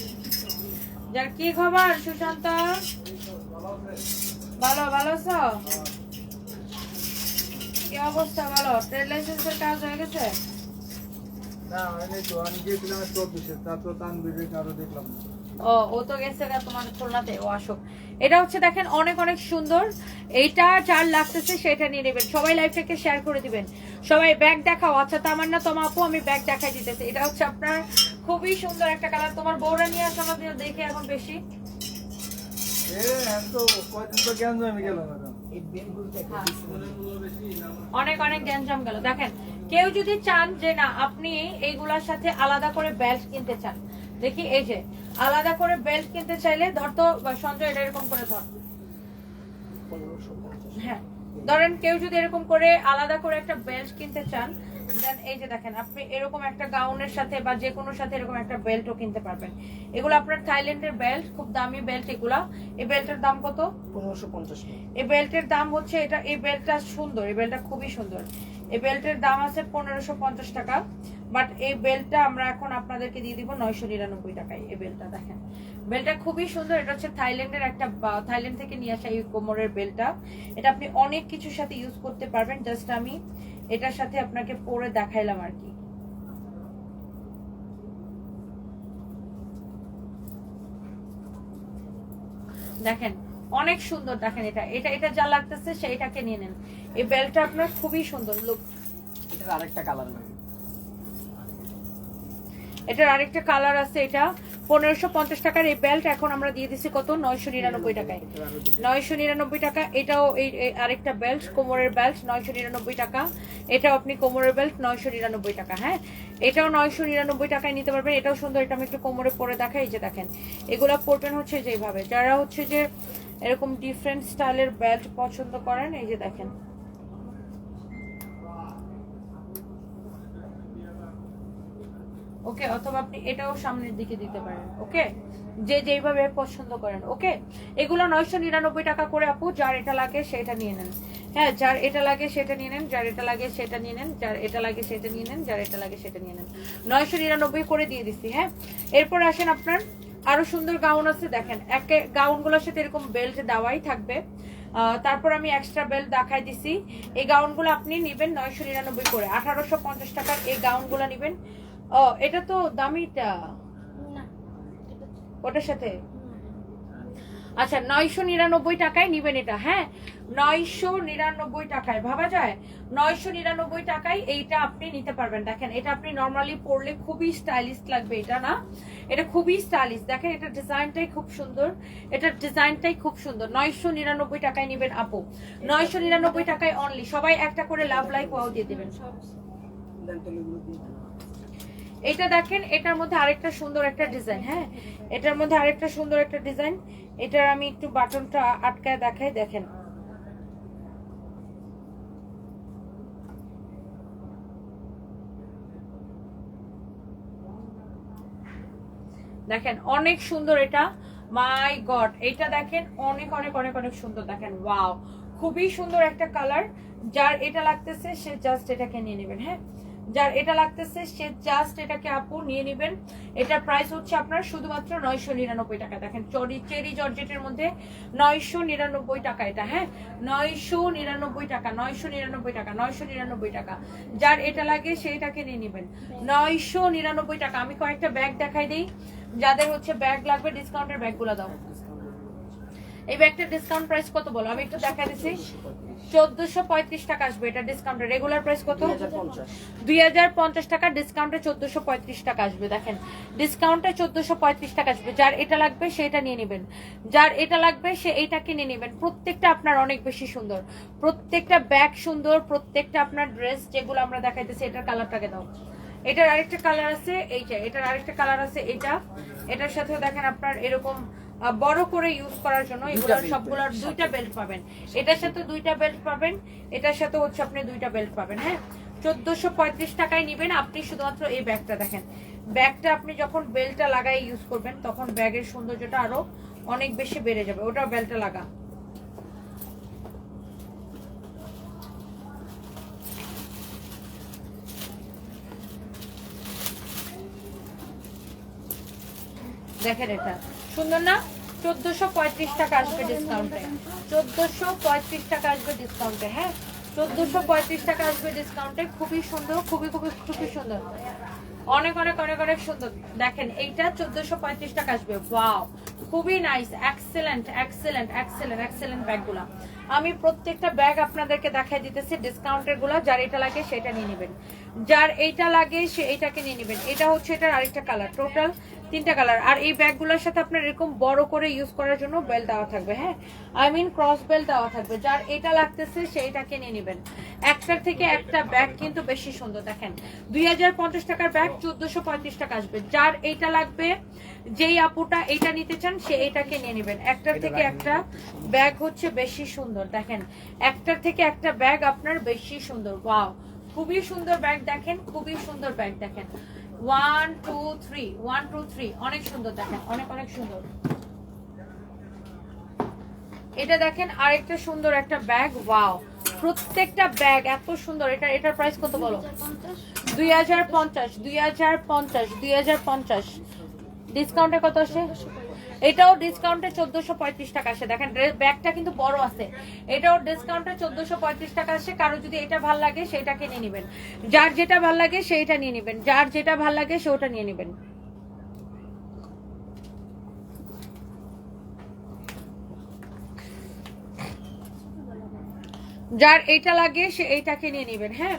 যার কি খবর সুশান্ত? ভালো ভালো আছো? কি অবস্থা বলো? ট্রেড লাইসেন্সের কাজ হয়ে গেছে? না হয়নি তো, আমি গিয়েছিলাম 24-এ, তারপর তানবীরের কারো দেখলাম না। ও তো গেছে তোমার খুলনাতে, ও আসুক। এটা হচ্ছে দেখেন অনেক অনেক সুন্দর। এইটা যার লাগতেছে সেটা নিয়ে নেবেন। সবাই লাইভটাকে শেয়ার করে দিবেন। সবাই ব্যাগ দেখাও। আচ্ছা তামান্না তোমা আপু আমি ব্যাগ দেখাই দিতেছি। এটা হচ্ছে আপনার খুবই সুন্দর একটা কালার। তোমার বউরা নিয়ে আসো না, দেখে এখন বেশি তো কয়দিন তো কেন আমি গেলাম ম্যাডাম। অনেক অনেক গ্যাঞ্জাম গেল। দেখেন কেউ যদি চান যে না আপনি এইগুলার সাথে আলাদা করে বেল্ট কিনতে চান, দেখি এই যে আলাদা করে বেল্ট কিনতে চাইলে ধরতো সঞ্জয় এটা এরকম করে ধর, হ্যাঁ ধরেন কেউ যদি এরকম করে আলাদা করে একটা বেল্ট কিনতে চান দেন এই যে দেখেন আপনি এরকম একটা গাউনের সাথে বা যে কোনো সাথে এরকম একটা বেল্টও কিনতে পারবেন। এগুলো আপনার থাইল্যান্ডের বেল্ট, খুব দামি বেল্ট এগুলা। এই বেল্টের দাম কত? 1550। এই বেল্টের দাম হচ্ছে এটা, এই বেল্টটা সুন্দর, এই বেল্টটা খুবই সুন্দর। এই বেল্টের দাম আছে 1550 টাকা, বাট এই বেল্টটা আমরা এখন আপনাদেরকে দিয়ে দিব 999 টাকায়। এই বেল্টটা দেখেন, বেল্টটা খুবই সুন্দর। এটা হচ্ছে থাইল্যান্ডের একটা, থাইল্যান্ড থেকে নিয়ে আসা এই কোমরের বেল্টটা। এটা আপনি অনেক কিছুর সাথে ইউজ করতে পারবেন। জাস্ট আমি এটার সাথে আপনাকে পরে দেখাইলাম আর কি। দেখেন অনেক সুন্দর, দেখেন এটা এটা এটা যা লাগতেছে সেইটাকে নিয়ে নেন। এই বেল্টটা আপনার খুবই সুন্দর লুক। এটার আরেকটা কালার লাগে, এটার আরেকটা কালার আছে। এটা 1550 টাকার এই বেল্ট এখন আমরা দিয়ে দিচ্ছি কত? 999 টাকায়। 999 টাকা। এটাও এই আরেকটা বেল্ট, কোমরের বেল্ট, 999 টাকা। এটাও আপনি কোমরের বেল্ট 999 টাকা। হ্যাঁ, এটাও 999 টাকায় নিতে পারবেন। এটাও সুন্দর। এটা আমি একটু কোমরে পরে দেখাই। এই যে দেখেন, এগুলা পরবেন হচ্ছে যেভাবে, যারা হচ্ছে যে এরকম ডিফারেন্ট স্টাইলের বেল্ট পছন্দ করেন, এই যে দেখেন। ওকে, অথবা আপনি এটাও সামনের দিকে দিতে পারেন। ওকে, যে যেইভাবে পছন্দ করেন। ওকে, এগুলো 999 টাকা করে আপু। যার এটা লাগে সেটা নিয়ে নেন। হ্যাঁ, যার এটা লাগে সেটা নিয়ে নেন, যার এটা লাগে সেটা নিয়ে নেন, যার এটা লাগে সেটা নিয়ে নেন, যার এটা লাগে সেটা নিয়ে নেন। 999 করে দিয়ে দিচ্ছি। হ্যাঁ, এরপর আসেন আপনার আরো সুন্দর গাউন আছে। দেখেন একে গাউনগুলোর সাথে এরকম বেল্ট দেওয়াই থাকবে। তারপর আমি এক্সট্রা বেল্ট দেখাই দিছি। এই গাউনগুলো আপনি নিবেন 999 করে। 1850 টাকার এই গাউনগুলো নিবেন। ও, এটা তো দামিটা না, ওটার সাথে। আচ্ছা, 999 টাকায় নিবেন এটা। হ্যাঁ, 999 টাকায় ভাবা যায়। 999 টাকায় এইটা আপনি নিতে পারবেন। দেখেন এটা আপনি নর্মালি পরলে খুবই স্টাইলিশ লাগবে। এটা না, এটা খুবই স্টাইলিশ। দেখেন এটা ডিজাইনটাই খুব সুন্দর, এটার ডিজাইনটাই খুব সুন্দর। 999 টাকায় নিবেন আপু। 999 টাকায় অনলি। সবাই একটা করে লাভ লাইক ওয়াও দিয়ে দিবেন। এটা দেখেন, এটার মধ্যে আরেকটা সুন্দর একটা ডিজাইন। হ্যাঁ, এটার মধ্যে আরেকটা সুন্দর একটা ডিজাইন। এটার আমি একটু বাটনটা আটকায় দেখাই। দেখেন দেখেন অনেক সুন্দর এটা। মাই গড, এটা দেখেন অনেক অনেক অনেক অনেক সুন্দর। দেখেন ওয়াও, খুবই সুন্দর একটা কালার। যার এটা লাগতেছে সে জাস্ট এটাকে নিয়ে নেবেন। হ্যাঁ, যার এটা লাগতেছে সে জাস্ট এটাকে আপু নিয়ে নেবেন। এটার প্রাইস হচ্ছে আপনার শুধুমাত্র 999 টাকা। দেখেন চেরি জর্জেটের মধ্যে 999 টাকা এটা। হ্যাঁ, 999 টাকা, 999 টাকা, 999 টাকা। যার এটা লাগে সেইটাকে নিয়ে নেবেন। 999 টাকা। আমি কয়েকটা ব্যাগ দেখাই দিই। যাদের হচ্ছে ব্যাগ লাগবে, ডিসকাউন্টের ব্যাগগুলো দাও। এই ব্যাগটার ডিসকাউন্ট প্রাইস কত বলো? আমি একটু দেখাই দিচ্ছি। 1435 টাকা আসবে। এটা ডিসকাউন্টে রেগুলার প্রাইস কত? 2050 টাকা। ডিসকাউন্টে 1435 টাকা আসবে। দেখেন ডিসকাউন্টে 1435 টাকা আসবে। যার এটা লাগবে সেটা নিয়ে নেবেন। যার এটা লাগবে সে এইটাকে নিয়ে নেবেন। প্রত্যেকটা আপনার অনেক বেশি সুন্দর, প্রত্যেকটা ব্যাগ সুন্দর, প্রত্যেকটা আপনার ড্রেস যেগুলো আমরা দেখাইতেছি। এটার কালারটাকে দাও। এটার আরেকটা কালার আছে এইটা, এটার আরেকটা কালার আছে এটা। এটার সাথে দেখেন আপনার এরকম বড় করে ইউজ করার জন্য এগুলোর সবগুলোর দুইটা বেল্ট পাবেন। এটার সাথে দুইটা বেল্ট পাবেন, এটার সাথে হচ্ছে আপনি দুইটা বেল্ট পাবেন। হ্যাঁ, 1435 টাকায় নিবেন আপনি শুধুমাত্র এই ব্যাগটা। দেখেন ব্যাগটা আপনি যখন বেল্টটা লাগাই ইউজ করবেন তখন ব্যাগের সৌন্দর্যটা আরো অনেক বেশি বেড়ে যাবে। ওটাও বেল্টটা লাগা। দেখেন এটা সুন্দর না? 1435 টাকা আসবে ডিসকাউন্টে। 1435 টাকা আসবে ডিসকাউন্টে। হ্যাঁ, 1435 টাকা আসবে ডিসকাউন্টে। খুবই সুন্দর, খুবই খুবই খুবই সুন্দর, অনেক অনেক অনেক অনেক সুন্দর। দেখেন এইটা 1435 টাকা আসবে। ওয়াও, খুবই nice, excellent excellent excellent excellent ব্যাগগুলা। আমি প্রত্যেকটা ব্যাগ আপনাদেরকে দেখাই দিতেছি ডিসকাউন্টের গুলা। যার এটা লাগে সেটা নিয়ে নেবেন, যার এইটা লাগে সে এইটাকে নিয়ে নেবেন। এটা হচ্ছে এটার আরেকটা কালার, টোটাল 3টা কালার। আর এই ব্যাগগুলোর সাথে আপনার এরকম বড় করে ইউজ করার জন্য বেল্ট দেওয়া থাকবে। হ্যাঁ, আই মিন ক্রস বেল্ট দেওয়া থাকবে। যার এটা লাগতেছে সেইটাকে নিয়ে নেবেন। একটার থেকে একটা ব্যাগ কিন্তু বেশি সুন্দর। দেখেন 2050 টাকার ব্যাগ 1435 টাকা আসবে। যার এইটা লাগবে, যেই আপুটা এইটা নিতে চান সে এইটাকে নিয়ে নেবেন। একটার থেকে একটা ব্যাগ হচ্ছে বেশি সুন্দর। দেখেন একটার থেকে একটা ব্যাগ আপনার বেশি সুন্দর। ওয়াও, খুবই সুন্দর ব্যাগ দেখেন, খুবই সুন্দর ব্যাগ দেখেন। 1 2 3 1 2 3 অনেক সুন্দর দেখেন, অনেক অনেক সুন্দর। এটা দেখেন আরেকটা সুন্দর একটা ব্যাগ, ওয়াও প্রত্যেকটা ব্যাগ এত সুন্দর। এটার প্রাইস কত বলো? 2050 2050 2050 ডিসকাউন্টে কত আসে? এটাও ডিসকাউন্টে 1435 টাকা আসে। দেখেন ব্যাগটা কিন্তু বড় আছে, এটাও ডিসকাউন্টে 1435 টাকা আসে। কারো যদি এটা ভাল লাগে সেটাকে নিয়ে নেবেন, যার যেটা ভাল লাগে সেইটা নিয়ে নেবেন, যার যেটা ভাল লাগে সেটা নিয়ে নেবেন। যার এটা লাগে সে এইটাকে নিয়ে নেবেন। হ্যাঁ,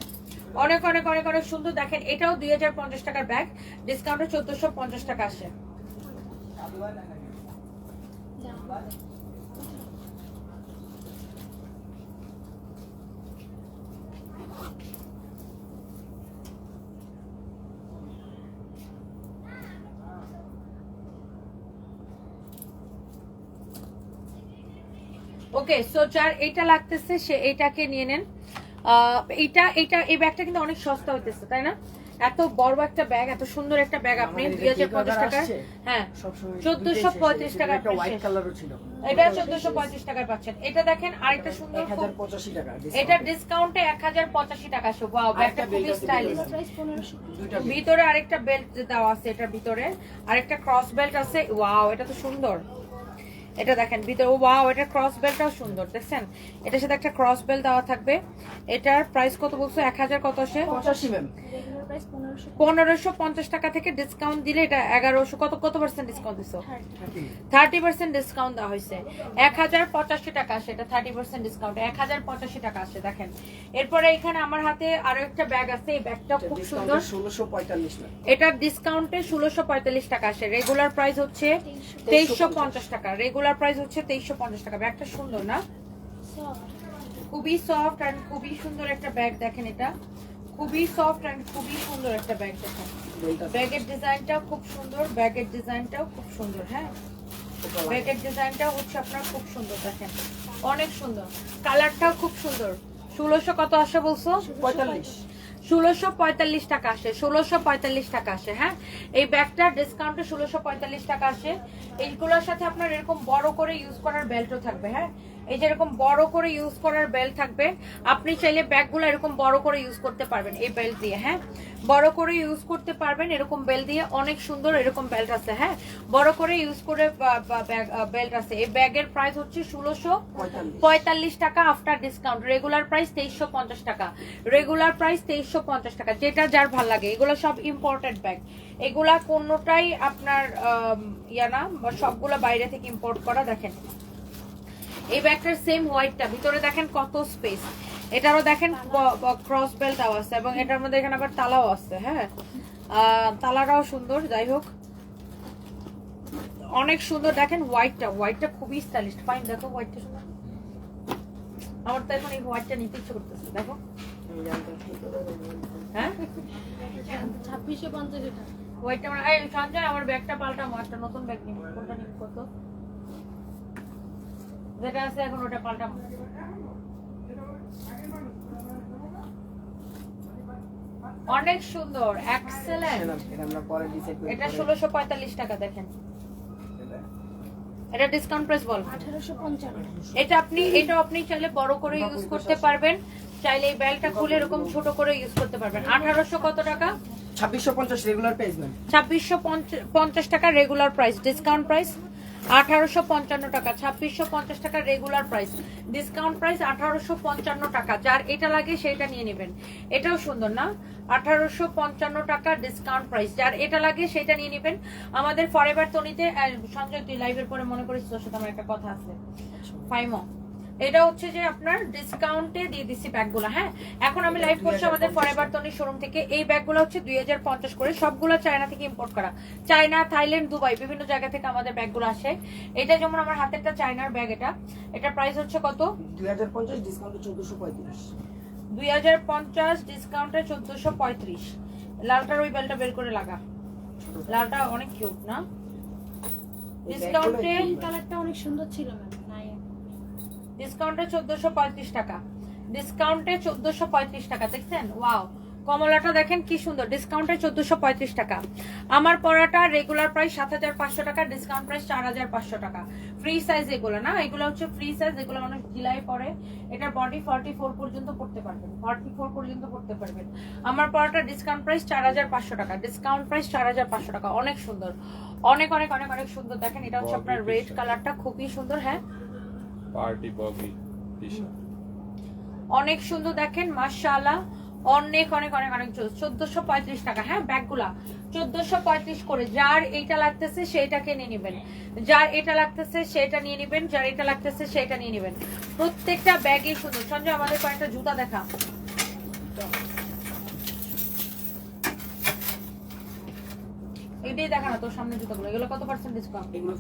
অনেক অনেক অনেক অনেক সুন্দর দেখেন। এটাও 2050 টাকার ব্যাগ, ডিসকাউন্টে 1450 টাকা আসে। ওকে, সো যার এটা লাগতেছে সে এটাকে নিয়ে নেন। এই ব্যাগটা কিন্তু অনেক সস্তা হইতেছে, তাই না? এত বড় একটা ব্যাগ, এত সুন্দর একটা ব্যাগ আপনি 2050 টাকা, হ্যাঁ 1435 টাকা, একটা হোয়াইট কালারও ছিল, এটা 1435 টাকায় পাচ্ছেন। এটা দেখেন আরেকটা সুন্দর, 1085 টাকা, এটা ডিসকাউন্টে 1085 টাকা আসে। ওয়াও, ব্যাগটা খুবই স্টাইলিশ। প্রাইস 1500। ভিতরে আরেকটা বেল্ট দেওয়া আছে, এটার ভিতরে আরেকটা ক্রস বেল্ট আছে। ওয়াও, এটা তো সুন্দর। এটা দেখেন ভিতরে, ওয়াও এটা ক্রস বেল্টটাও সুন্দর, দেখছেন? এটার সাথে একটা ক্রস বেল্ট দেওয়া থাকবে। এটার প্রাইস কত বলছো? 1000 কত আসে? 85 ম্যাম। Regular price 1500। 1550 টাকা থেকে ডিসকাউন্ট দিলে এটা 1100। কত পার্সেন্ট ডিসকাউন্ট দিছো? 30% ডিসকাউন্ট দেওয়া হয়েছে। 1085 টাকা আসে, এটা 30% ডিসকাউন্ট 1085 টাকা আসে। দেখেন এরপরে এখানে আমার হাতে আরো একটা ব্যাগ আছে, এই ব্যাগটা খুব সুন্দর। 1645 ম্যাম। এটা ডিসকাউন্টে 1645 টাকা আসে। রেগুলার প্রাইস হচ্ছে 2350 টাকা, রেগুলার প্রাইস হচ্ছে 2350 টাকা। ব্যাগটা সুন্দর না? খুবই সফট এন্ড খুবই সুন্দর একটা ব্যাগ দেখেন। এটা খুবই সফট এন্ড খুবই সুন্দর একটা ব্যাগ দেখেন। ব্যাগের ডিজাইনটাও খুব সুন্দর, ব্যাগের ডিজাইনটাও খুব সুন্দর। হ্যাঁ, ব্যাগের ডিজাইনটাও হচ্ছে আপনার খুব সুন্দর দেখেন, অনেক সুন্দর। কালারটাও খুব সুন্দর। 1600 কত আসে বলছো? 45। 1645 টাকা আসে, 1645 টাকা আসে। হ্যাঁ, এই ব্যাগটা ডিসকাউন্টে 1645 টাকা আসে। এইগুলোর সাথে আপনার এরকম বড় করে ইউজ করার বেল্টও থাকবে। হ্যাঁ, এই যে এরকম বড় করে ইউজ করার বেল্ট থাকবে। আপনি চাইলে ব্যাগগুলো এরকম বড় করে ইউজ করতে পারবেন এই বেল্ট দিয়ে। হ্যাঁ, বড় করে ইউজ করতে পারবেন এরকম বেল্ট দিয়ে, অনেক সুন্দর এরকম বেল্ট আছে। হ্যাঁ, বড় করে ইউজ করে বেল্ট আছে। এই ব্যাগের প্রাইস হচ্ছে 1645 টাকা আফটার ডিসকাউন্ট। রেগুলার প্রাইস 2350 টাকা, রেগুলার প্রাইস 2350 টাকা। যেটা যার ভাল লাগে, এগুলো সব ইম্পোর্টেড ব্যাগ, এগুলা কোনোটাই আপনার ইয়া না, সবগুলা বাইরে থেকে ইম্পোর্ট করা। দেখেন এই ব্যাগটার সেম হোয়াইটটা, ভিতরে দেখেন কত স্পেস। এটারও দেখেন ক্রস বেল্ট দেওয়া আছে এবং এটার মধ্যে এখানে আবার তালাও আছে। হ্যাঁ, তালাটাও সুন্দর। যাই হোক, অনেক সুন্দর দেখেন। হোয়াইটটা খুবই স্টাইলিশ। ফাইন, দেখো হোয়াইটটা সুন্দর। আমার তো এখন এই হোয়াইটটা নিতে ইচ্ছে করতেছে। দেখো, হ্যাঁ 2650 টাকা। হোয়াইটটা আমার, এই সঞ্জয় আমার ব্যাগটা পাল্টামো, একটা নতুন ব্যাগ নিব। কোনটা নিব? কত যেটা আছে এখন ওটা পাল্টামো। অনেক সুন্দর, এক্সেলেন্ট। এটা আমরা পরে ডিসাইড করি। এটা 1645 টাকা দেখেন। এটা ডিসকাউন্ট প্রাইস বল 1855। এটা আপনি চাইলে বড় করে ইউজ করতে পারবেন, চাইলে এই বেলটা খুলে এরকম ছোট করে ইউজ করতে পারবেন। 1800 কত টাকা? 2650 রেগুলার প্রাইস ম্যাম। 2650 টাকা রেগুলার প্রাইস, ডিসকাউন্ট প্রাইস 1855 টাকা। 2650 টাকা রেগুলার প্রাইস, ডিসকাউন্ট প্রাইস 1855 টাকা। যার এটা লাগে সেটা নিয়ে নেবেন। এটাও সুন্দর না? 1855 টাকা ডিসকাউন্ট প্রাইস, যার এটা লাগে সেটা নিয়ে নেবেন। আমাদের ফরএভার তনিতে সঞ্জয়, তুই লাইভের পরে মনে করিস তোর সাথে আমার একটা কথা আছে। ফাইমো, এটা হচ্ছে যে আপনার ডিসকাউন্টে দিয়ে দিচ্ছি ব্যাগগুলো। হ্যাঁ, এখন আমি লাইভ করছি আমাদের ফরএভার তনি শোরুম থেকে। এই ব্যাগগুলো হচ্ছে 2050 করে, সবগুলো চায়না থেকে ইম্পোর্ট করা। চায়না, থাইল্যান্ড, দুবাই, বিভিন্ন জায়গা থেকে আমাদের ব্যাগগুলো আসে। এটা যেমন আমার হাতেরটা চায়নার ব্যাগ। এটা প্রাইস হচ্ছে কত? 2050 ডিসকাউন্টে 1435। 2050 ডিসকাউন্টে 1435। লালটার ওই বেলটা বের করে লাগা, লালটা অনেক কিউট না? ডিসকাউন্টে কালারটা অনেক সুন্দর ছিল ম্যাম। নাই ডিসকাউন্টে 1435 টাকা। ডিসকাউন্টে 1435 টাকা, দেখছেন? ওয়াও, কমলাটা দেখেন কি সুন্দর, ডিসকাউন্টে 1435 টাকা। আমার পরাটা রেগুলার প্রাইস 7500 টাকা, ডিসকাউন্ট প্রাইস 4500 টাকা। ফ্রি সাইজ এগুলো না, এগুলো হচ্ছে ফ্রি সাইজ, এগুলো মানুষ ঢিলাই পরে। এটার বডি 44 পর্যন্ত পড়তে পারবেন, 44 পর্যন্ত পড়তে পারবেন। আমার পরাটা ডিসকাউন্ট প্রাইস 4500 টাকা, ডিসকাউন্ট প্রাইস 4500 টাকা। অনেক সুন্দর, অনেক অনেক অনেক অনেক সুন্দর। দেখেন এটা হচ্ছে আপনার রেড কালারটা, খুবই সুন্দর। হ্যাঁ, পার্টি বগি টি-শার্ট অনেক সুন্দর দেখেন, মাশাআল্লাহ, অনেক অনেক অনেক অনেক 1435 টাকা। হ্যাঁ, ব্যাগগুলা 1435 করে। যার এইটা লাগতেছে সেইটাকে নিয়ে নেবেন, যার এটা লাগতেছে সেটা নিয়ে নেবেন, যার এটা লাগতেছে সেটা নিয়ে নেবেন। প্রত্যেকটা ব্যাগই সুন্দর। সঞ্জয়, আমাদের কয়েকটা জুতা দেখা। এটাই দেখা না তোর সামনে জুতাগুলো, এগুলো কত পার্সেন্ট ডিসকাউন্ট? এগুলো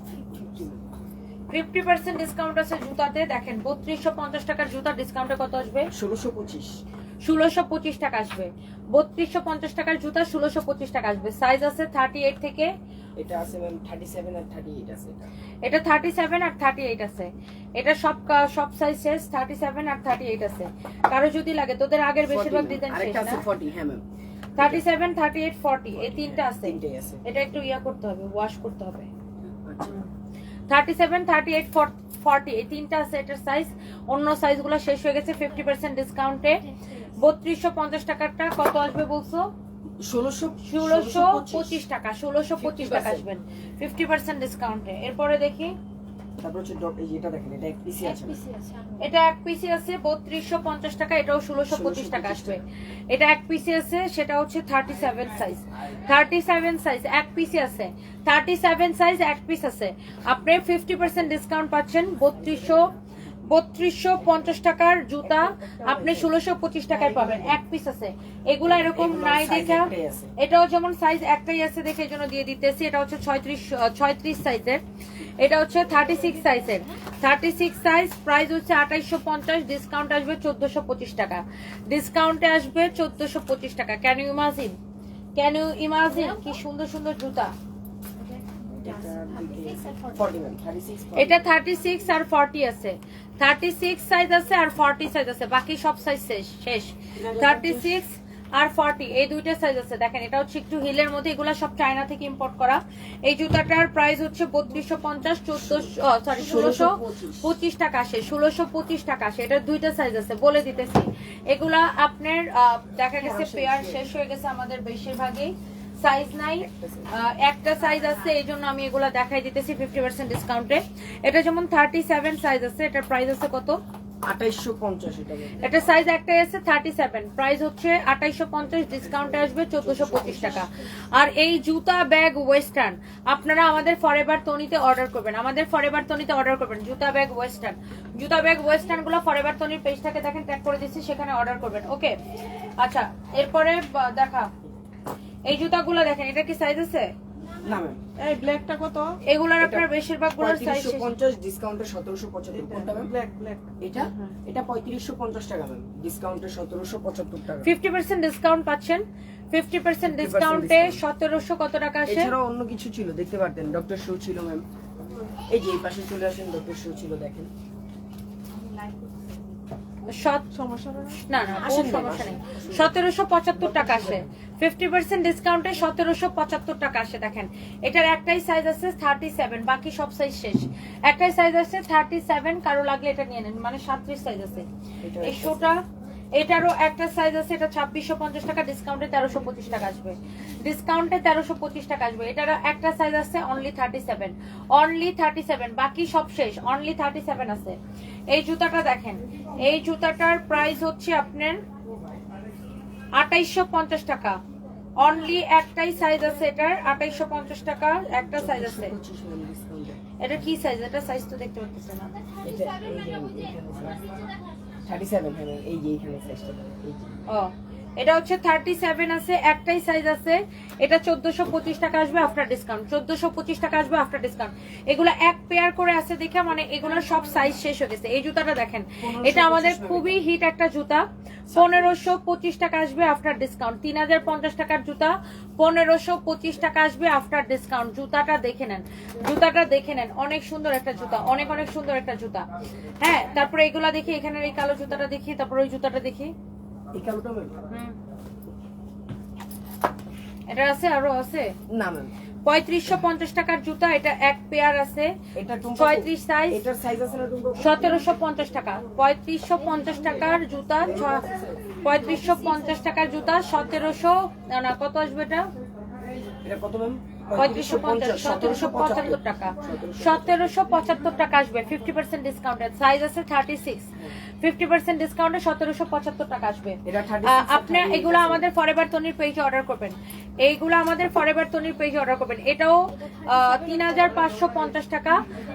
50% ডিসকাউন্ট আছে জুতাতে। দেখেন 3250 টাকার জুতা, ডিসকাউন্টে কত আসবে? 1625। 1625 টাকা আসবে। 3250 টাকার জুতা 1625 টাকা আসবে। সাইজ আছে 38 থেকে, এটা আছে ম্যাম 37 আর 38 আছে এটা। এটা 37 আর 38 আছে। এটা সব সাইজ শেষ, 37 আর 38 আছে। কারো যদি লাগে, তোদের আগের বেশিরভাগ ডিজাইন শেষ আরেকটা আছে না? 40। হ্যাঁ ম্যাম, 37, 38, 40 এই তিনটা আছে। তিনটেই আছে। এটা একটু ইয়া করতে হবে, ওয়াশ করতে হবে। আচ্ছা 37, 38, 40 এই তিনটা আছে এটার সাইজ। অন্য সাইজগুলো শেষ হয়ে গেছে 50% ডিসকাউন্টে। 3250 টাকারটা কত আসবে বলছো? 1625 টাকা, 1625 টাকা আসবেন 50% ডিসকাউন্টে। এরপরে দেখি, তারপর হচ্ছে এই যেটা দেখেন, এটা এক পিসি আছে। এটা এক পিসি আছে 3250 টাকা, এটাও 1625 টাকা আসবে। এটা এক পিসি আছে, সেটা হচ্ছে 37 সাইজ। 37 সাইজ এক পিসি আছে, 37 সাইজ এক পিস আছে। আপনি 50% ডিসকাউন্ট পাচ্ছেন। 3250 টাকার জুতা আপনি 1625 টাকায় পাবেন, এক পিস আছে। এগুলা এরকম নাই দেখা, এটাও যেমন সাইজ একটাই আছে দেখে এই জন্য দিয়ে দিতেছি। এটা হচ্ছে 36 সাইজের, এটা হচ্ছে 36 সাইজের। 36 সাইজ, প্রাইস হচ্ছে 2850, ডিসকাউন্ট আসবে 1425 টাকা, ডিসকাউন্টে আসবে 1425 টাকা। ক্যান ইউ ইমাজিন কি সুন্দর সুন্দর জুতা। এটা 36 আর 40 আছে, 36 সাইজ আছে আর 40 সাইজ আছে, বাকি সব সাইজ শেষ। 36 আর 40 এই দুইটা সাইজ আছে। দেখেন এটা হচ্ছে একটু হিলের মধ্যে, এগুলা সব চায়না থেকে ইম্পোর্ট করা। এই জুতাটার প্রাইস হচ্ছে 3250, 1625 টাকা আসে, 1625 টাকা আসে। এটা দুইটা সাইজ আছে, বলে দিতেছি। এগুলা আপনার দেখা গেছে পেয়ার শেষ হয়ে গেছে আমাদের বেশিরভাগই, সাইজ নাই, একটা সাইজ আছে, এই জন্য আমি এগুলা দেখাই দিতেছি 50% ডিসকাউন্টে। এটা যেমন 37 সাইজ আছে, এটার প্রাইস আছে কত? 2850। এটা সাইজ একটাই আছে 37, প্রাইস হচ্ছে 2850, ডিসকাউন্টে আসবে 1425 টাকা। আর এই জুতা ব্যাগ ওয়েস্টার্ন আপনারা আমাদের ফরএভার তনিতে অর্ডার করবেন, আমাদের ফরএভার তনিতে অর্ডার করবেন। জুতা ব্যাগ ওয়েস্টার্ন গুলো ফরএভার তনির পেজটাকে দেখেন, ট্যাগ করে দিচ্ছি, সেখানে অর্ডার করবেন। ওকে, আচ্ছা এরপরে দেখা এই জুতাগুলো দেখেন, এটা কি সাইজ আছে? না ম্যাম, এই ব্ল্যাকটা কত? এগুলার আপনার বেশিরভাগ গুলোর সাইজ 3550, ডিসকাউন্টে 1775। কোনটা ম্যাম? ব্ল্যাক এটা 3550 টাকা ম্যাম, ডিসকাউন্টে 1775 টাকা। 50% ডিসকাউন্ট পাচ্ছেন। 50% ডিসকাউন্টে 1700 কত টাকা আসে? এছাড়াও অন্য কিছু ছিল, দেখতে পারতেন। ডক্টর শু ছিল ম্যাম, এই যে এই পাশে চলে আসেন, ডক্টর শু ছিল, দেখেন। সমস্যা না না, কোনো সমস্যা নেই। 1775 টাকা আসে 50% ডিসকাউন্টে, 1775 টাকা আসে। দেখেন এটার একটাই সাইজ আছে 37, বাকি সব সাইজ শেষ। একটাই সাইজ আছে 37, কারো লাগলে এটা নিয়ে নেন, মানে 37 সাইজ আছে। এই শোটা এটারও একটা সাইজ আছে, এটা 2650 টাকা, ডিসকাউন্টে 1325 টাকা আসবে, ডিসকাউন্টে 1325 টাকা আসবে। এটারও একটা সাইজ আছে অনলি 37, বাকি সব শেষ, অনলি 37 আছে। এই জুতাটা দেখেন, এই জুতাটার প্রাইস হচ্ছে আপনার 2850 টাকা, অনলি একটাই সাইজ আছে এটার, 2850 টাকা একটা সাইজ আছে। এটা কি সাইজ? এটা সাইজ তো দেখতে পাচ্ছেন না। 37 হ্যাঁ, এই যে এইখানে সাইজটা, এই যে ও এটা হচ্ছে 37 আছে, একটাই সাইজ আছে। এটা 1425 টাকা আসবে আফটার ডিসকাউন্ট, 1425 টাকা আসবে আফটার ডিসকাউন্ট। এগুলো এক পেয়ার করে আছে দেখে মানে এগুলোর সব সাইজ শেষ হয়ে গেছে। এই জুতাটা দেখেন, এটা আমাদের খুবই হিট একটা জুতা। 1525 টাকা আসবে আফটার ডিসকাউন্ট। 3050 টাকার জুতা 1525 টাকা আসবে আফটার ডিসকাউন্ট। জুতাটা দেখে নেন, জুতাটা দেখে নেন, অনেক সুন্দর একটা জুতা, অনেক অনেক সুন্দর একটা জুতা। হ্যাঁ, তারপরে এগুলা দেখি, এখানের এই কালো জুতাটা দেখি, তারপরে ওই জুতাটা দেখি। এই কালোটা ম্যাম? এটা আছে, আরো আছে। না ম্যাম, 3550 টাকার জুতা, এটা এক পেয়ার আছে। এটা 34 সাইজ, এটার সাইজ আছে না টুম্পা? 1750 টাকা। 3550 টাকার জুতা, 3550 টাকার জুতা 1700 না কত আসবে এটা? এটা কত ম্যাম? 3550, 1775 টাকা। 1775 টাকা আসবে 50% ডিসকাউন্টেড। সাইজ আছে 36, 50% ডিসকাউন্টে 1775 টাকা আসবে। এটা 36 আপনি এগুলো আমাদের ফরএভার তনির পেজে অর্ডার করবেন, এইগুলো আমাদের ফরএভার তনির পেজে অর্ডার করবেন। এটাও 3550 টাকা,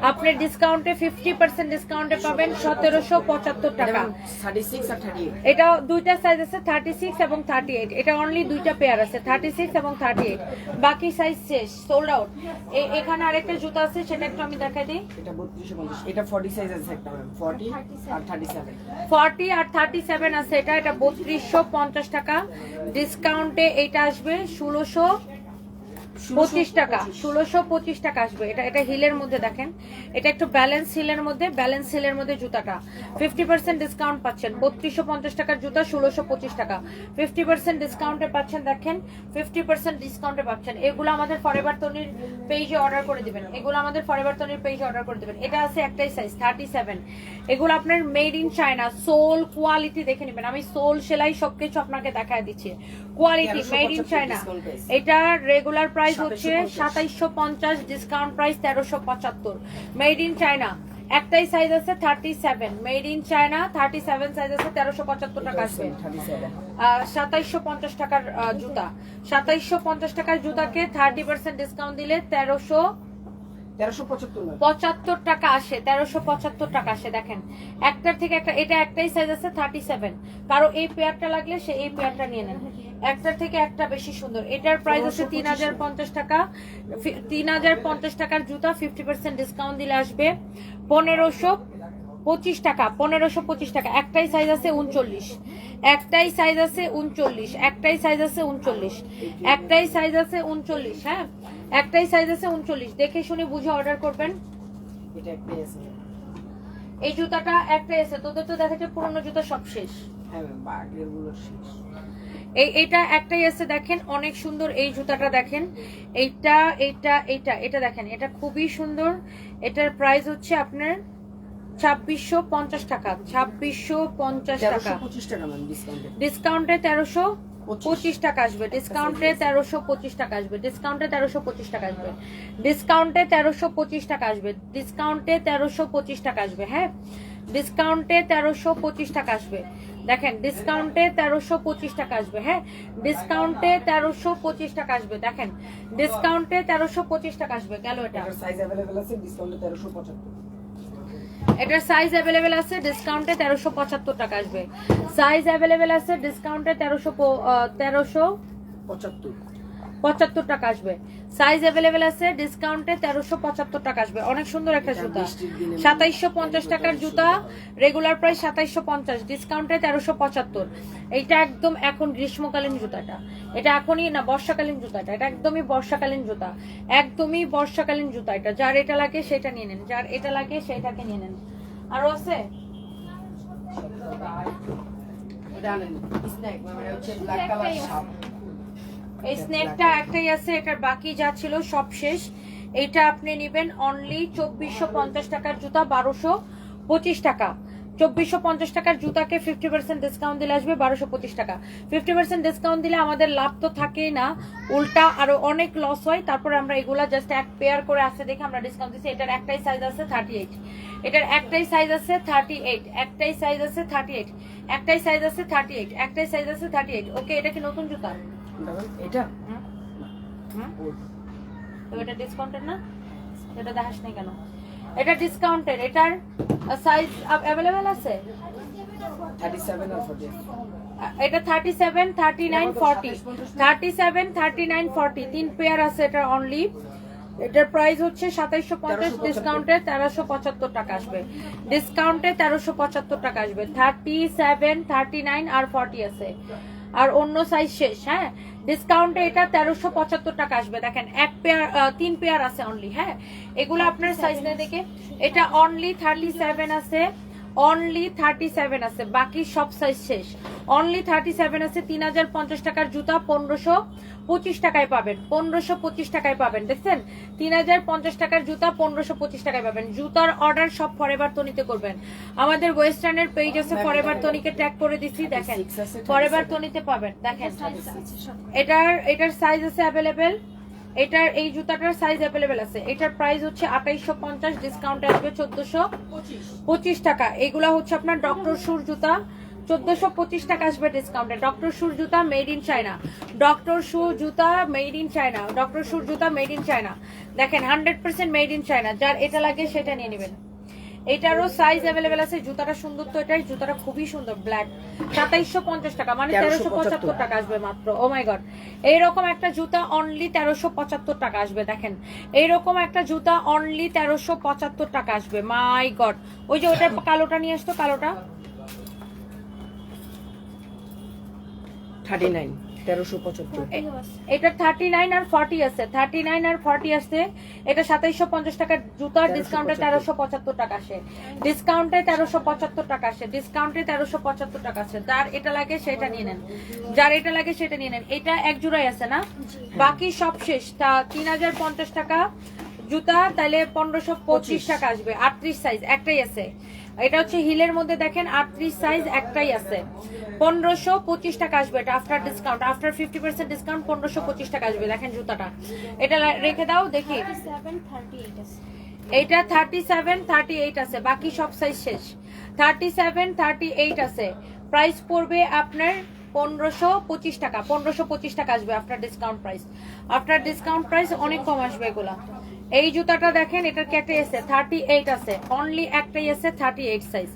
আপনি ডিসকাউন্টে 50% ডিসকাউন্টে পাবেন 1775 টাকা। 36 আর 38। এটা দুইটা সাইজ আছে, 36 এবং 38। এটা অনলি দুইটা পেয়ার আছে, 36 এবং 38। বাকি সাইজ শেষ, সোল্ড আউট। এখানে আরেকটা জুতা আছে, সেটা একটু আমি দেখাই দিই। এটা 3250। এটা 40 সাইজ আছে একটা ম্যাম, 40 আর 37। 40 আর 37 আছে। এটা 3250 টাকা, ডিসকাউন্টে এটা আসবে 1625 টাকা। 1625 টাকা আসবে। এটা হিলের মধ্যে দেখেন, এটা একটু ব্যালেন্স হিলের মধ্যে, ব্যালেন্স হিলের মধ্যে জুতাটা 50% ডিসকাউন্ট পাচ্ছেন। 3250 টাকার জুতা 1625 টাকা, 50% ডিসকাউন্টে পাচ্ছেন। দেখেন 50% ডিসকাউন্টে পাচ্ছেন। এগুলো আমাদের ফরএভার তনির পেজে অর্ডার করে দিবেন, এগুলো আমাদের ফরএভার তনির পেজে অর্ডার করে দিবেন। এটা আছে একটাই সাইজ 37। এগুলো আপনার made in China, soul quality দেখে নেবেন। আমি সোল সেলাই সবকিছু আপনাকে দেখায় দিচ্ছি, কোয়ালিটি মেড ইন চায়না। এটা রেগুলার প্রাইস হচ্ছে 2750, discount price 1375। Made in China, একটাই সাইজ আছে 37। মেড ইন চায়না 37 সাইজ আছে, 1375 টাকা আসবে। 2750 টাকার জুতা, 2750 টাকার জুতাকে 30% ডিসকাউন্ট দিলে 1375 টাকা আসে, 1375 টাকা আসে। দেখেন একটার থেকে একটা, এটা একটাই সাইজ আছে 37। কারো এই পেয়ারটা লাগলে সে এই পেয়ারটা নিয়ে নেন, একটার থেকে একটা বেশি সুন্দর। এটার প্রাইস আছে 3050 টাকা। 3050 টাকার জুতা 50% ডিসকাউন্ট দিলে আসবে 1525 টাকা। 1525 টাকা। একটাই সাইজ আছে 39, একটাই সাইজ আছে 39, একটাই সাইজ আছে 39, একটাই সাইজ আছে 39। হ্যাঁ, একটাই সাইজ আছে 39। দেখে শুনে বুঝে অর্ডার করবেন। এটা একটাই আছে। এই জুতাটা একটাই আছে, তোদের তো দেখাচ্ছে পুরনো জুতা সব শেষ। হ্যাঁ ম্যাম, বাগের গুলো শেষ। এইটা একটাই আছে, দেখেন অনেক সুন্দর এই জুতাটা দেখেন। এইটা এইটা এইটা এটা দেখেন, এটা খুবই সুন্দর। এটার প্রাইস হচ্ছে আপনার 2650 টাকা, 2650 টাকা। 1325 টাকা ম্যাম ডিসকাউন্টে। ডিসকাউন্টে 1325 টাকা আসবে, ডিসকাউন্টে 1325 টাকা আসবে, ডিসকাউন্টে 1325 টাকা আসবে, ডিসকাউন্টে 1325 টাকা আসবে, ডিসকাউন্টে 1325 টাকা আসবে। হ্যাঁ, ডিসকাউন্টে 1325 টাকা আসবে। দেখেন ডিসকাউন্টে 1325 টাকা আসবে। হ্যাঁ, ডিসকাউন্টে 1325 টাকা আসবে। দেখেন ডিসকাউন্টে 1325 টাকা আসবে। গেল এটা। এটার সাইজ अवेलेबल আছে, ডিসকাউন্টে 1375। এটার সাইজ अवेलेबल আছে, ডিসকাউন্টে 1375 টাকা আসবে। সাইজ अवेलेबल আছে, ডিসকাউন্টে 1375 টাকা আসবে। সাইজ अवेलेबल আছে, ডিসকাউন্টে 1375 টাকা আসবে। অনেক সুন্দর একটা জুতা, 2750 টাকার জুতা, রেগুলার প্রাইস 2750, ডিসকাউন্টে 1375। এইটা একদম এখন গ্রীষ্মকালীন জুতাটা, এটা এখনই না বর্ষাকালীন জুতাটা, এটা একদমই বর্ষাকালীন জুতা, একদমই বর্ষাকালীন জুতা। এটা যার এটা লাগে সেটা নিয়ে নেন, যার এটা লাগে সেটাকে নিয়ে নেন। আরো আছে এটা আনেন স্ন্যাক মানে হচ্ছে ব্ল্যাক কালার শার্প। এই স্নেকটা একটাই আছে, এটার বাকি যা ছিল সব শেষ। এইটা আপনি নেবেন অনলি 2450 টাকার জুতা 1225 টাকা। 2450 টাকার জুতাকে 50% ডিসকাউন্ট দিলে আসবে 1225 টাকা। 50% ডিসকাউন্ট দিলে আমাদের লাভ তো থাকেই না, উল্টা আরো অনেক লস হয়। তারপরে আমরা এগুলা জাস্ট এক পেয়ার করে আছে দেখে আমরা ডিসকাউন্ট দিচ্ছি। এটার একটাই সাইজ আছে 38, এটার একটাই সাইজ আছে 38, একটাই সাইজ আছে 38, একটাই সাইজ আছে 38, একটাই সাইজ আছে 38। ওকে, এটা কি নতুন জুতা? এটা তো এটা ডিসকাউন্টেড না, এটা দেখাস নাই কেন? এটা ডিসকাউন্টেড। এটার সাইজ अवेलेबल আছে 37 আর 40। এটা 37, 39, 40, 37, 39, 40 তিন পেয়ার আছে এটা অনলি। এটার প্রাইস হচ্ছে 2750, ডিসকাউন্টে 1375 টাকা আসবে, ডিসকাউন্টে 1375 টাকা আসবে। 37, 39 আর 40 আছে, আর অন্য সাইজ শেষ। হ্যাঁ, ডিসকাউন্টে এটা 1375 টাকা আসবে। দেখেন এক পেয়ার, তিন পেয়ার আছে অনলি। হ্যাঁ, এগুলো আপনার সাইজ না দেখে এটা অনলি 37 আছে, অনলি 37 আছে, বাকি সব সাইজ শেষ। অনলি 37 আছে। 3050 টাকার জুতা 1525 টাকায় পাবেন, 1525 টাকায় পাবেন। দেখছেন, 3050 টাকার জুতা 1525 টাকায় পাবেন। জুতার অর্ডার সব ফরএভার তনিতে করবেন। আমাদের ওয়েস্টার্নের পেজ আছে, ফরএভার তনিকে ট্যাগ করে দিচ্ছি। দেখেন, ফরএভার তনিতে পাবেন। দেখেন, এটার সাইজ আছে অ্যাভেলেবেল। এটার এই জুতাটার সাইজ অ্যাভেলেবেল আছে। এটার প্রাইস হচ্ছে 2850, ডিসকাউন্টে আসবে 1425 টাকা। এগুলা হচ্ছে আপনার ডক্টর শুর জুতা, 1425 টাকা আসবে ডিসকাউন্টে। ডক্টর শুর জুতা made in China, doctor shoe জুতা মেড ইন চায়না, ডক্টর শুর জুতা মেড ইন চায়না। দেখেন 100% মেড ইন চায়না। যার এটা লাগে সেটা নিয়ে নেবেন। এটারও সাইজ অ্যাভেলেবেল আছে। জুতাটা সুন্দর তো, এটাই জুতাটা খুবই সুন্দর, ব্ল্যাক। 2750 টাকা, মানে 1375 টাকা আসবে মাত্র। ও মাই গড, এইরকম একটা জুতা অনলি 1375 টাকা আসবে। দেখেন, এইরকম একটা জুতা অনলি 1375 টাকা আসবে। মাই গড, ওই যে ওটার কালোটা নিয়ে আসতো, কালোটা 39, 1375। এটা 39 আর 40 আছে, 39 আর 40 আছে। এটা 2750 টাকার জুতা, ডিসকাউন্টে 1375 টাকা আসে, ডিসকাউন্টে 1375 টাকা আসে, ডিসকাউন্টে 1375 টাকা আছে। যার এটা লাগে সেটা নিয়ে নেন, যার এটা লাগে সেটা নিয়ে নেন। এটা এক জোড়াই আছে না, বাকি সব শেষ। তা 3050 টাকা জুতা, তাহলে 1525 টাকা আসবে। 38 সাইজ একটাই আছে। এটা হচ্ছে হিলের মধ্যে, দেখেন 38 সাইজ একটাই আছে। 1525 টাকা আসবে এটা আফটার ডিসকাউন্ট, আফটার 50% ডিসকাউন্ট 1525 টাকা আসবে। দেখেন জুতাটা, এটা রেখে দাও দেখি। 37, 38 আছে। এইটা 37, 38 আছে, বাকি সব সাইজ শেষ। 37, 38 আছে। প্রাইস পড়বে আপনার 1525 টাকা, 1525 টাকা আসবে after discount price. After discount price অনেক কম আসবে এগুলা। এই জুতাটা দেখেন, এটার ক্যাটে আছে 38 আছে, অনলি একটাই আছে 38 সাইজ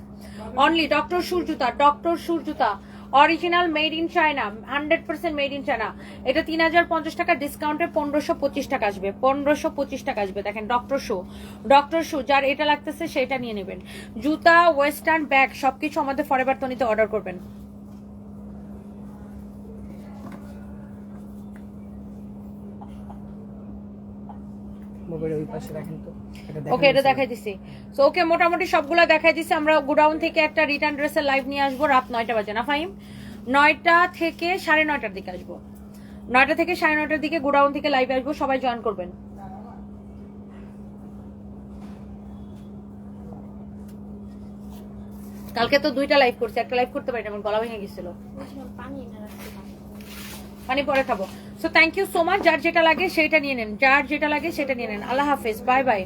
অনলি। ডক্টর শুর জুতা, ডক্টর শুর জুতা original made in China, 100% made in China. এটা 3050 টাকা, ডিসকাউন্টে 1525 টাকা আসবে, 1525 টাকা আসবে। দেখেন ডক্টর শু, ডক্টর শু, যার এটা লাগতেছে সেটা নিয়ে নেবেন। জুতা, ওয়েস্টার্ন, ব্যাগ সবকিছু আমাদের ফরএভার তনিতে অর্ডার করবেন। মোবাইল ওই পাশে রাখেন তো। ওকে, এটা দেখাই দিছি। সো ওকে, মোটামুটি সবগুলা দেখাই দিছি। আমরা গোডাউন থেকে একটা রিটার্ন ড্রেসের লাইভ নিয়ে আসবো রাত 9টা বাজে না ফাহিম? 9টা থেকে 9:30টার দিকে আসবো, 9টা থেকে 9:30টার দিকে গোডাউন থেকে লাইভে আসবো। সবাই জয়েন করবেন। কালকে তো 2টা লাইভ করছি, একটা লাইভ করতে পারি না, আমার গলা ভেঙে গেছিল। পানি না রাখতে পানি পরে খাবো। So thank you so much. যার যেটা লাগে সেটা নিয়ে নেন, যার যেটা লাগে সেটা নিয়ে নেন। আল্লাহ হাফেজ, বাই বাই।